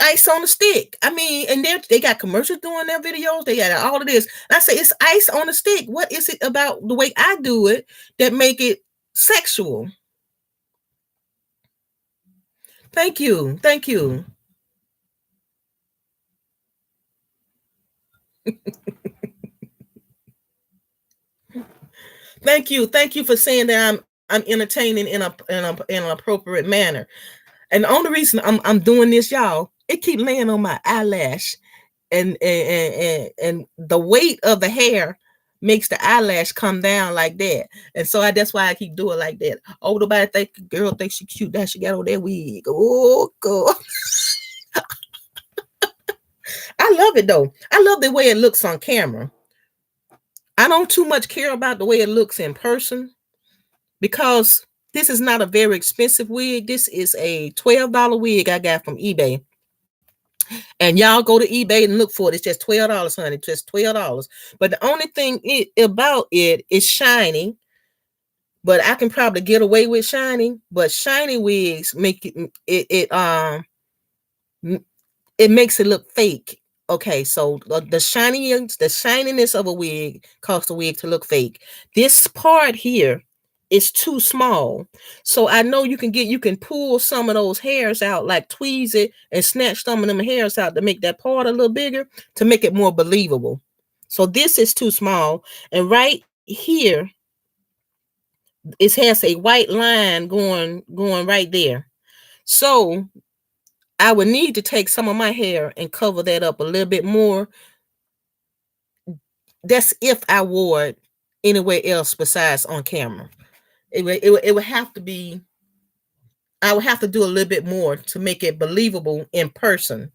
ice on a stick. I mean, and they got commercials doing their videos. They got all of this. And I say it's ice on a stick. What is it about the way I do it that make it sexual? Thank you. Thank you. Thank you. Thank you for saying that I'm entertaining in an appropriate manner. And the only reason I'm doing this, y'all, it keep laying on my eyelash. And the weight of the hair makes the eyelash come down like that, and so that's why I keep doing like that. Oh, nobody think girl thinks she cute. That she got on that wig. Oh God, I love it though. I love the way it looks on camera. I don't too much care about the way it looks in person because this is not a very expensive wig. This is a $12 wig I got from eBay. And y'all go to eBay and look for it. It's just $12, honey. Just $12. But the only thing about it is shiny. But I can probably get away with shiny. But shiny wigs make it makes it look fake. Okay, so the shininess of a wig causes the wig to look fake. This part here is too small. So I know you can pull some of those hairs out, like tweeze it and snatch some of them hairs out to make that part a little bigger to make it more believable. So this is too small. And right here, it has a white line going right there. So I would need to take some of my hair and cover that up a little bit more. That's if I wore it anywhere else besides on camera. It would have to be, I would have to do a little bit more to make it believable in person.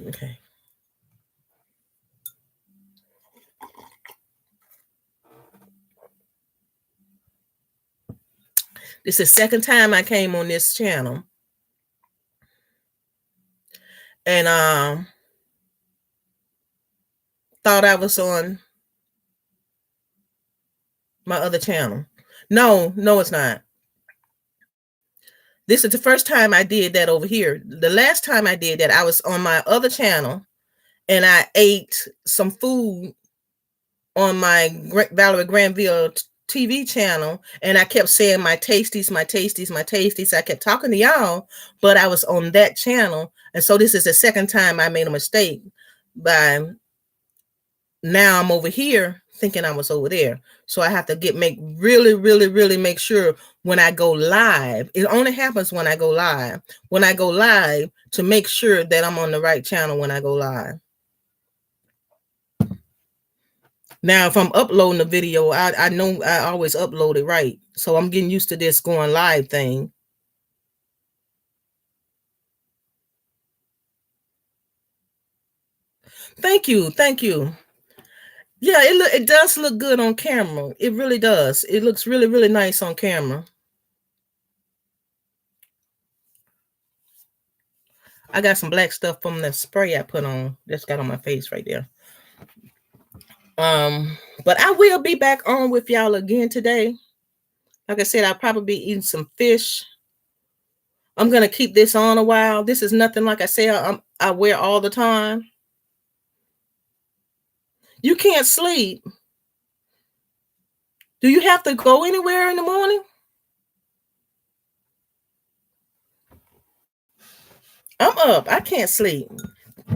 Okay. This is the second time I came on this channel. And thought I was on my other channel. No, it's not. This is the first time I did that over here. The last time I did that, I was on my other channel and I ate some food on my Valerie Granville TV channel, and I kept saying my tasties, my tasties, my tasties. I kept talking to y'all, but I was on that channel, and so this is the second time I made a mistake. By now, I'm over here thinking I was over there, so I have to make really make sure when I go live. It only happens when I go live. When I go live, to make sure that I'm on the right channel when I go live. Now, if I'm uploading a video, I know I always upload it right. So I'm getting used to this going live thing. Thank you. Thank you. Yeah, it does look good on camera. It really does. It looks really, really nice on camera. I got some black stuff from the spray I put on. Just got on my face right there. But I will be back on with y'all again today. Like I said, I'll probably be eating some fish. I'm gonna keep this on a while. This is nothing like I say I wear all the time. You can't sleep. Do you have to go anywhere in the morning? I'm up. I can't sleep.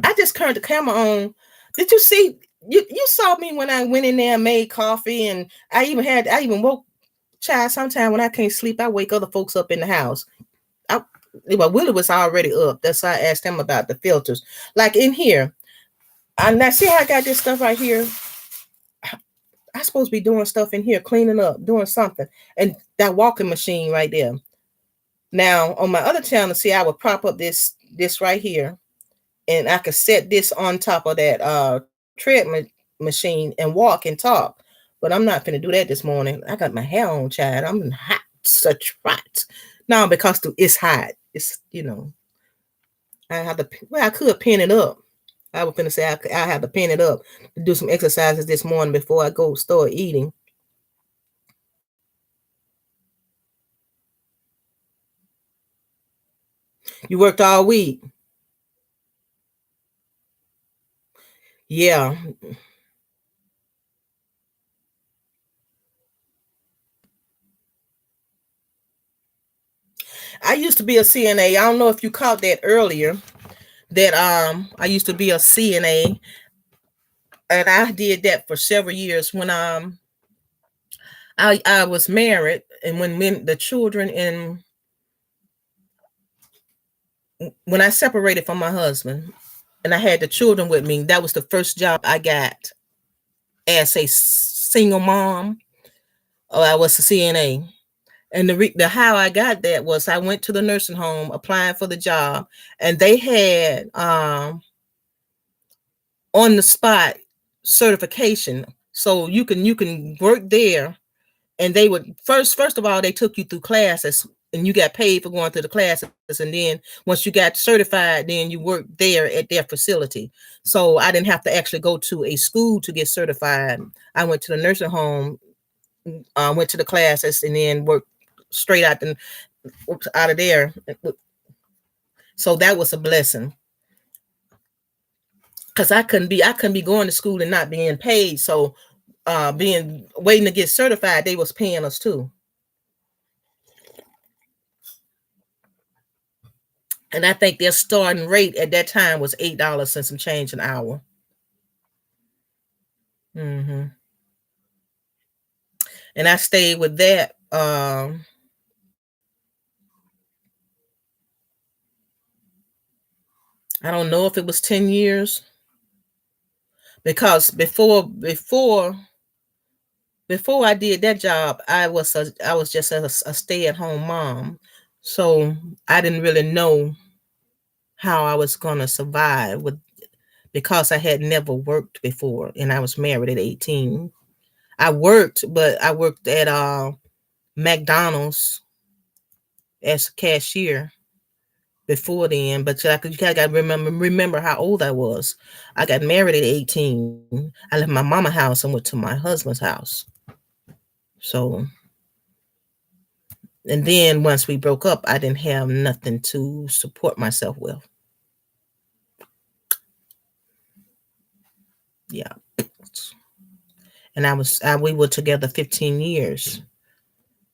I just turned the camera on. Did you see? You saw me when I went in there and made coffee, and I even woke. Child, sometime when I can't sleep, I wake other folks up in the house. Well, Willie was already up. That's why I asked him about the filters. Like in here, I now see how I got this stuff right here. I supposed to be doing stuff in here, cleaning up, doing something, and that walking machine right there. Now on my other channel, see, I would prop up this right here, and I could set this on top of that treadmill machine and walk and talk. But I'm not gonna do that this morning. I got my hair on, child. I'm hot, such hot. No, because it's hot. It's I have to. Well, I could pin it up. I was gonna say I have to pin it up to do some exercises this morning before I go start eating. You worked all week. Yeah. I used to be a CNA. I don't know if you caught that earlier. That I used to be a CNA, and I did that for several years when I was married, and when the children and when I separated from my husband and I had the children with me, that was the first job I got as a single mom. I was a CNA. And the how I got that was I went to the nursing home applying for the job, and they had on the spot certification, so you can work there. And they would first of all, they took you through classes, and you got paid for going through the classes. And then once you got certified, then you worked there at their facility. So I didn't have to actually go to a school to get certified. I went to the nursing home, went to the classes, and then worked straight out of there. So that was a blessing, because I couldn't be going to school and not being paid. So being waiting to get certified, they was paying us too. And I think their starting rate at that time was $8 and some change an hour. Mm-hmm. And I stayed with that. I don't know if it was 10 years, because before I did that job, I was just a stay-at-home mom. So I didn't really know how I was gonna survive because I had never worked before, and I was married at 18. I worked, but I worked at McDonald's as a cashier before then. But you gotta remember how old I was. I got married at 18. I left my mama house and went to my husband's house. So, and then once we broke up, I didn't have nothing to support myself with. Yeah. And we were together 15 years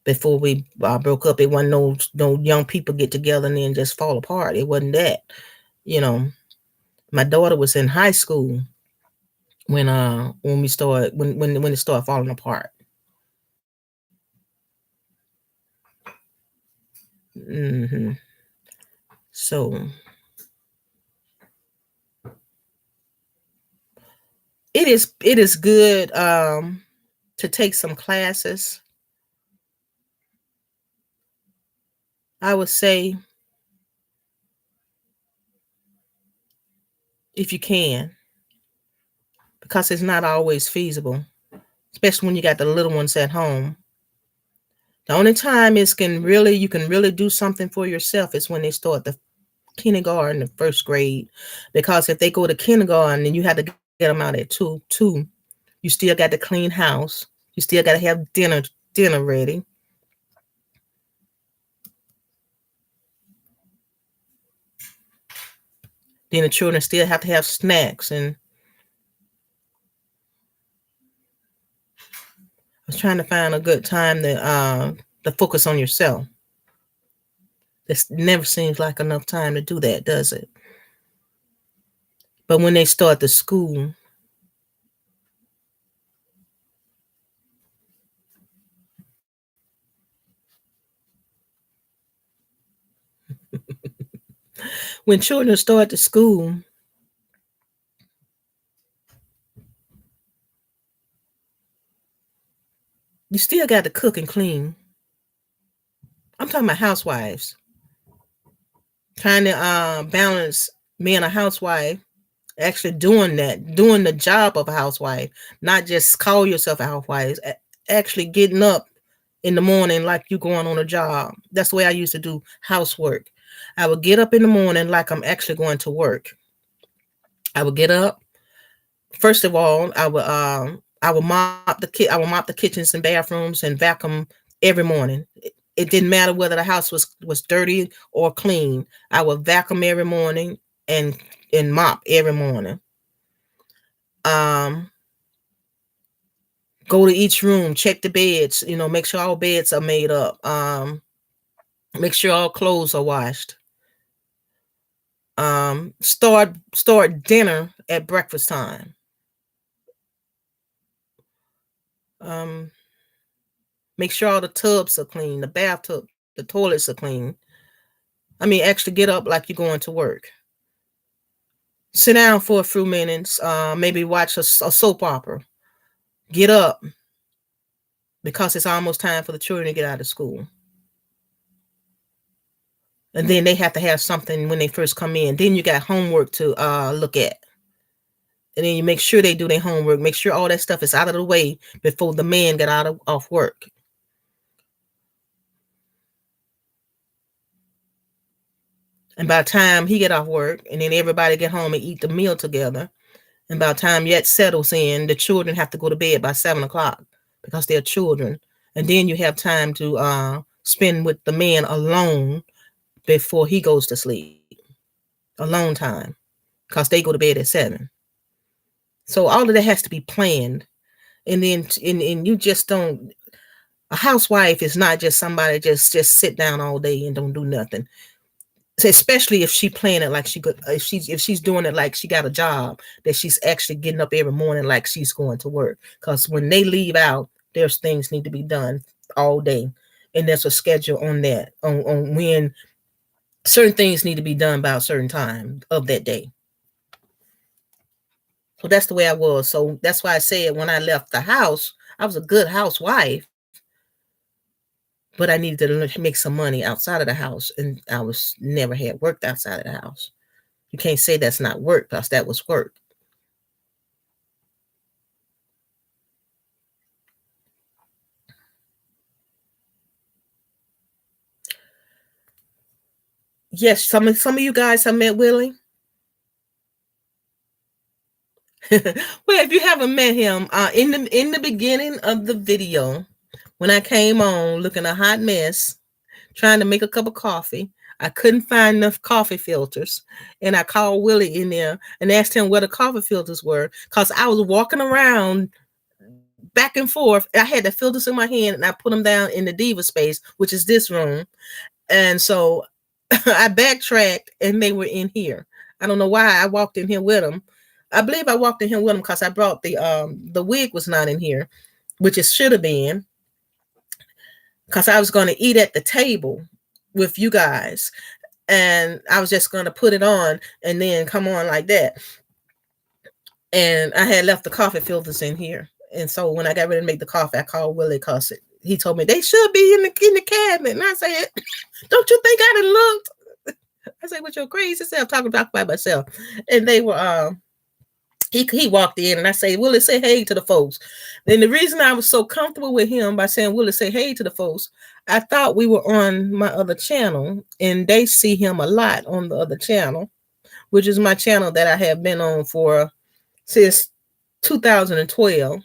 before we broke up. It wasn't no young people get together and then just fall apart. It wasn't that. You know, my daughter was in high school when we started when it started falling apart. Mm-hmm. So it is good to take some classes. I would say, if you can. because it's not always feasible, especially when you got the little ones at home. The only time you can really do something for yourself is when they start the kindergarten, the first grade, because if they go to kindergarten and you have to get them out at two, you still got to clean house, you still got to have dinner ready. Then the children still have to have snacks. And I was trying to find a good time to focus on yourself. This never seems like enough time to do that, does it? But when they start the school, when children start the school, you still got to cook and clean. I'm talking about housewives. Trying to balance being a housewife, actually doing the job of a housewife, not just call yourself a housewife, actually getting up in the morning like you going on a job. That's the way I used to do housework. I would get up in the morning like I'm actually going to work. I would get up. First of all, I would mop the kitchens and bathrooms and vacuum every morning. It didn't matter whether the house was dirty or clean. I would vacuum every morning and mop every morning. Go to each room, check the beds, make sure all beds are made up. Make sure all clothes are washed. Start dinner at breakfast time. Make sure all the tubs are clean, the bathtub, the toilets are clean. I mean, actually get up like you're going to work. Sit down for a few minutes, maybe watch a soap opera. Get up because it's almost time for the children to get out of school. And then they have to have something when they first come in. Then you got homework to look at. And then you make sure they do their homework. Make sure all that stuff is out of the way before the man get off work. And by the time he get off work, and then everybody get home and eat the meal together, and by the time that settles in, the children have to go to bed by 7:00 because they're children. And then you have time to spend with the man alone before he goes to sleep. Alone time, because they go to bed at 7. So all of that has to be planned. And then and you just don't. A housewife is not just somebody just sit down all day and don't do nothing. So especially if she playing it like if she's doing it like she got a job, that she's actually getting up every morning like she's going to work. Because when they leave out, there's things need to be done all day, and there's a schedule on that on when certain things need to be done by a certain time of that day. So that's the way I was. So that's why I said when I left the house, I was a good housewife, but I needed to make some money outside of the house, and I never had worked outside of the house. You can't say that's not work, because that was work. Yes, some of you guys have met Willie. Well, if you haven't met him, in the beginning of the video, when I came on looking a hot mess, trying to make a cup of coffee, I couldn't find enough coffee filters, and I called Willie in there and asked him where the coffee filters were, because I was walking around back and forth. I had the filters in my hand, and I put them down in the diva space, which is this room, and so I backtracked, and they were in here. I don't know why I walked in here with them. I believe I walked in here with them because I brought the wig was not in here, which it should have been, because I was going to eat at the table with you guys, and I was just going to put it on and then come on like that. And I had left the coffee filters in here, and so when I got ready to make the coffee, I called Willie because he told me they should be in the cabinet, and I said, "Don't you think I done looked?" I said, "With your crazy self talking about by myself," and they were He walked in and I say, Willie, say hey to the folks. Then the reason I was so comfortable with him by saying, Willie, say hey to the folks, I thought we were on my other channel and they see him a lot on the other channel, which is my channel that I have been on for since 2012.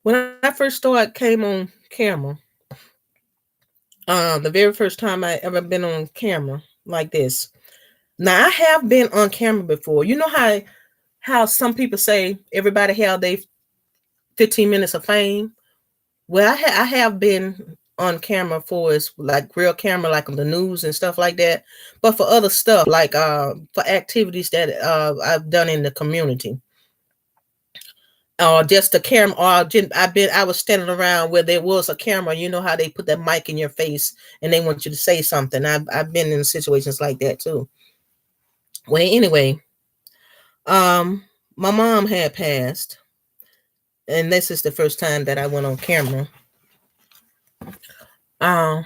When I first came on camera, the very first time I ever been on camera like this. Now I have been on camera before. You know how some people say everybody have their 15 minutes of fame. Well, I have been on camera for is like real camera, like on the news and stuff like that. But for other stuff, like for activities that I've done in the community, or just a camera, or I was standing around where there was a camera. You know how they put that mic in your face and they want you to say something. I've been in situations like that too. Well, anyway, my mom had passed, and this is the first time that I went on camera. Um,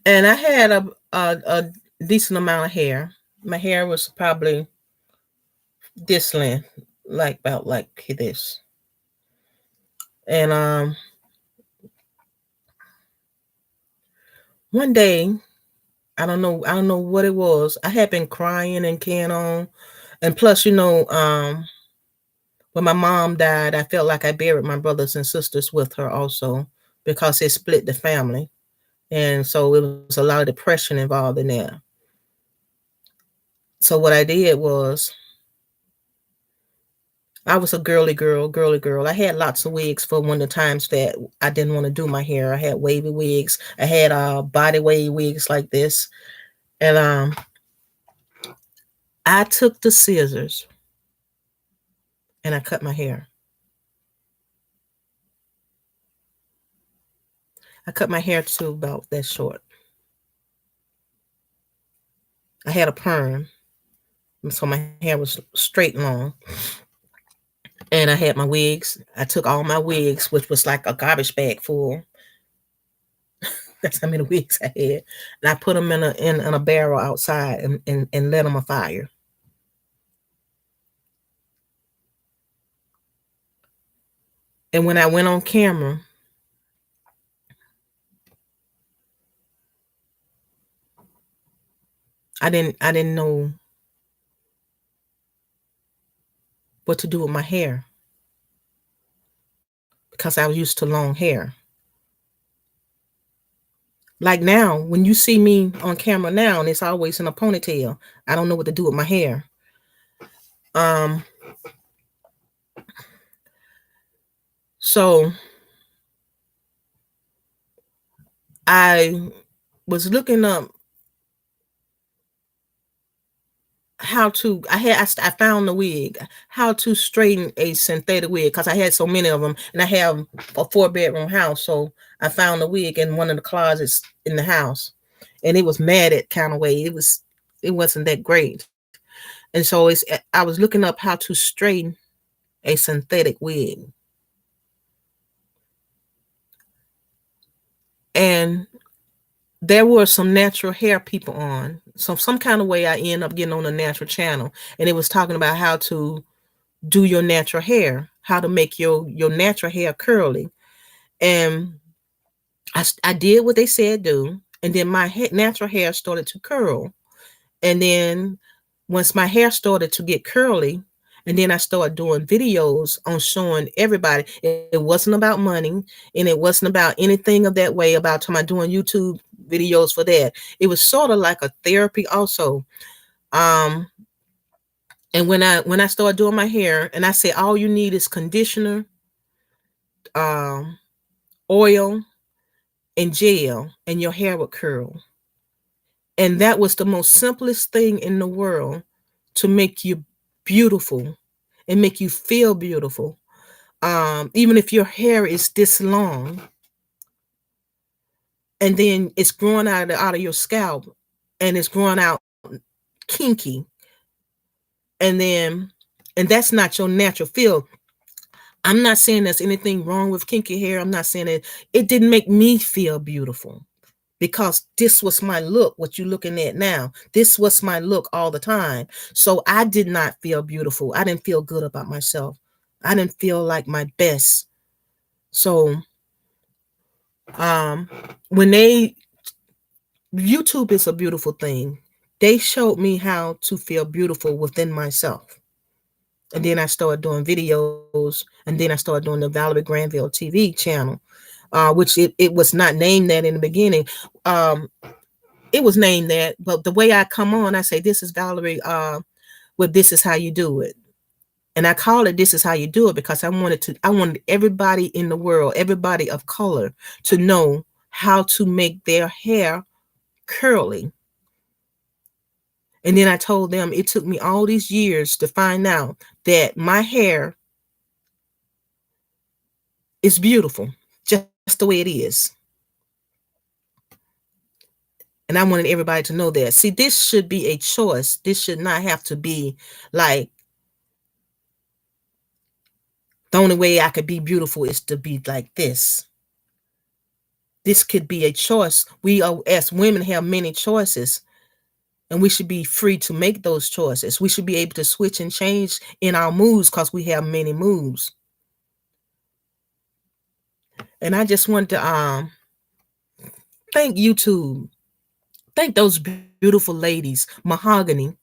and I had a decent amount of hair. My hair was probably this length, like about like this. And one day, I don't know what it was. I had been crying and carrying on, and plus, when my mom died, I felt like I buried my brothers and sisters with her also because it split the family. And so it was a lot of depression involved in that. So what I did was I was a girly girl. I had lots of wigs for one of the times that I didn't want to do my hair. I had wavy wigs. I had body wave wigs like this. And I took the scissors and I cut my hair. I cut my hair to about that short. I had a perm, so my hair was straight and long. And I had my wigs. I took all my wigs, which was like a garbage bag full. That's how many wigs I had. And I put them in a barrel outside and lit them afire. And when I went on camera, I didn't know what to do with my hair because I was used to long hair. Like now, when you see me on camera now, and it's always in a ponytail, I don't know what to do with my hair. So I was looking up how to. I found the wig, how to straighten a synthetic wig because I had so many of them, and I have a 4-bedroom house, so I found the wig in one of the closets in the house, and it was matted kind of way. It wasn't that great, and so I was looking up how to straighten a synthetic wig, and there were some natural hair people on. So some kind of way I ended up getting on a natural channel, and it was talking about how to do your natural hair, how to make your natural hair curly. And I did what they said do, and then my natural hair started to curl. And then once my hair started to get curly, and then I started doing videos on showing everybody it wasn't about money and it wasn't about anything of that way about doing YouTube videos for that. It was sort of like a therapy also. And when I started doing my hair, and I said all you need is conditioner, oil, and gel, and your hair would curl. And that was the most simplest thing in the world to make you beautiful and make you feel beautiful. Even if your hair is this long and then it's growing out of your scalp and it's growing out kinky, and that's not your natural feel. I'm not saying there's anything wrong with kinky hair. I'm not saying it didn't make me feel beautiful, because this was my look. What you're looking at now, this was my look all the time. So I did not feel beautiful. I didn't feel good about myself. I didn't feel like my best. So when YouTube is a beautiful thing. They showed me how to feel beautiful within myself. And then I started doing videos, and then I started doing the Valerie Granville TV channel, which it was not named that in the beginning. It was named that, but the way I come on, I say, this is Valerie, well, this is how you do it. And I call it, this is how you do it, because I wanted everybody in the world, everybody of color, to know how to make their hair curly. And then I told them it took me all these years to find out that my hair is beautiful, just the way it is. And I wanted everybody to know that. See, this should be a choice. This should not have to be like, the only way I could be beautiful is to be like this. This could be a choice. We are, as women, have many choices, and we should be free to make those choices. We should be able to switch and change in our moods, because we have many moods. And I just want to thank YouTube. Thank those beautiful ladies, mahogany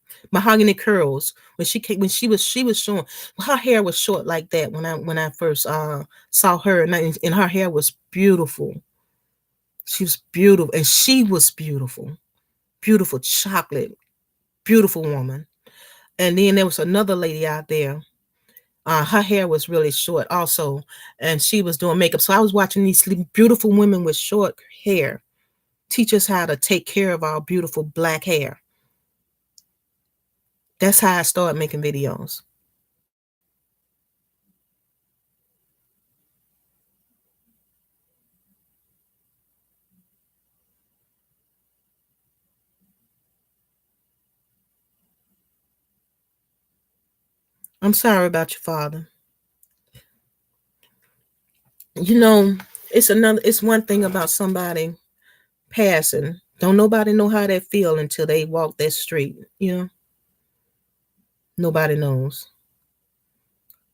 curls. When she was showing, her hair was short like that when I first saw her, and her hair was beautiful. She was beautiful, and she was beautiful, beautiful chocolate, beautiful woman. And then there was another lady out there. Her hair was really short also, and she was doing makeup. So I was watching these beautiful women with short hair teach us how to take care of our beautiful black hair. That's how I started making videos. I'm sorry about your father. You know, it's one thing about somebody passing. Don't nobody know how they feel until they walk that street, you know? Nobody knows.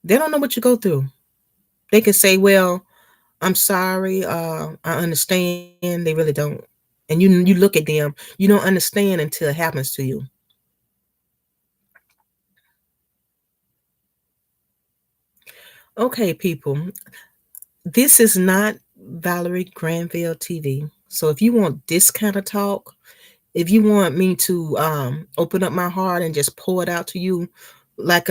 They don't know what you go through. They can say, well, I'm sorry, I understand. They really don't. And you look at them, you don't understand until it happens to you. Okay, people. This is not Valerie Granville TV. So if you want this kind of talk, if you want me to open up my heart and just pour it out to you, like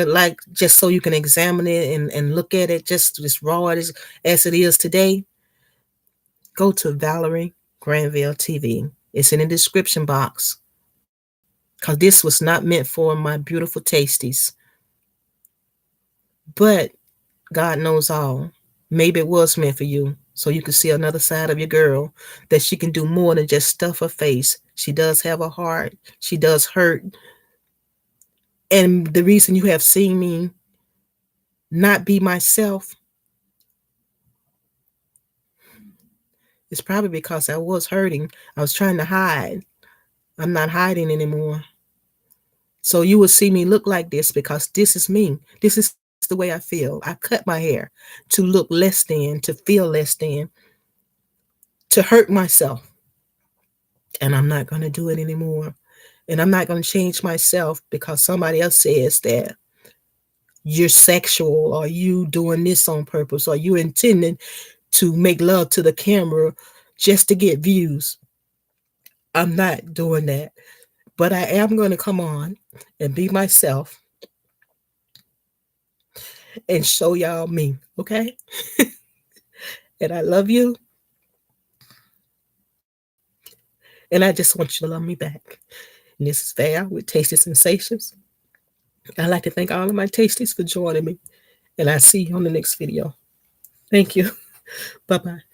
just so you can examine it and look at it just raw as it is today, go to Valerie Granville TV. It's in the description box, because this was not meant for my beautiful tasties. But God knows all. Maybe it was meant for you, so you can see another side of your girl, that she can do more than just stuff her face. She does have a heart. She does hurt. And the reason you have seen me not be myself is probably because I was hurting. I was trying to hide. I'm not hiding anymore. So you will see me look like this because this is me. This is the way I feel. I cut my hair to look less than, to feel less than, to hurt myself. And I'm not going to do it anymore. And I'm not going to change myself because somebody else says that you're sexual, or you doing this on purpose, or you intending to make love to the camera just to get views. I'm not doing that. But I am going to come on and be myself and show y'all me, okay? And I love you. And I just want you to love me back. And this is Val with Tasty Sensations. I'd like to thank all of my tasties for joining me. And I'll see you on the next video. Thank you. Bye-bye.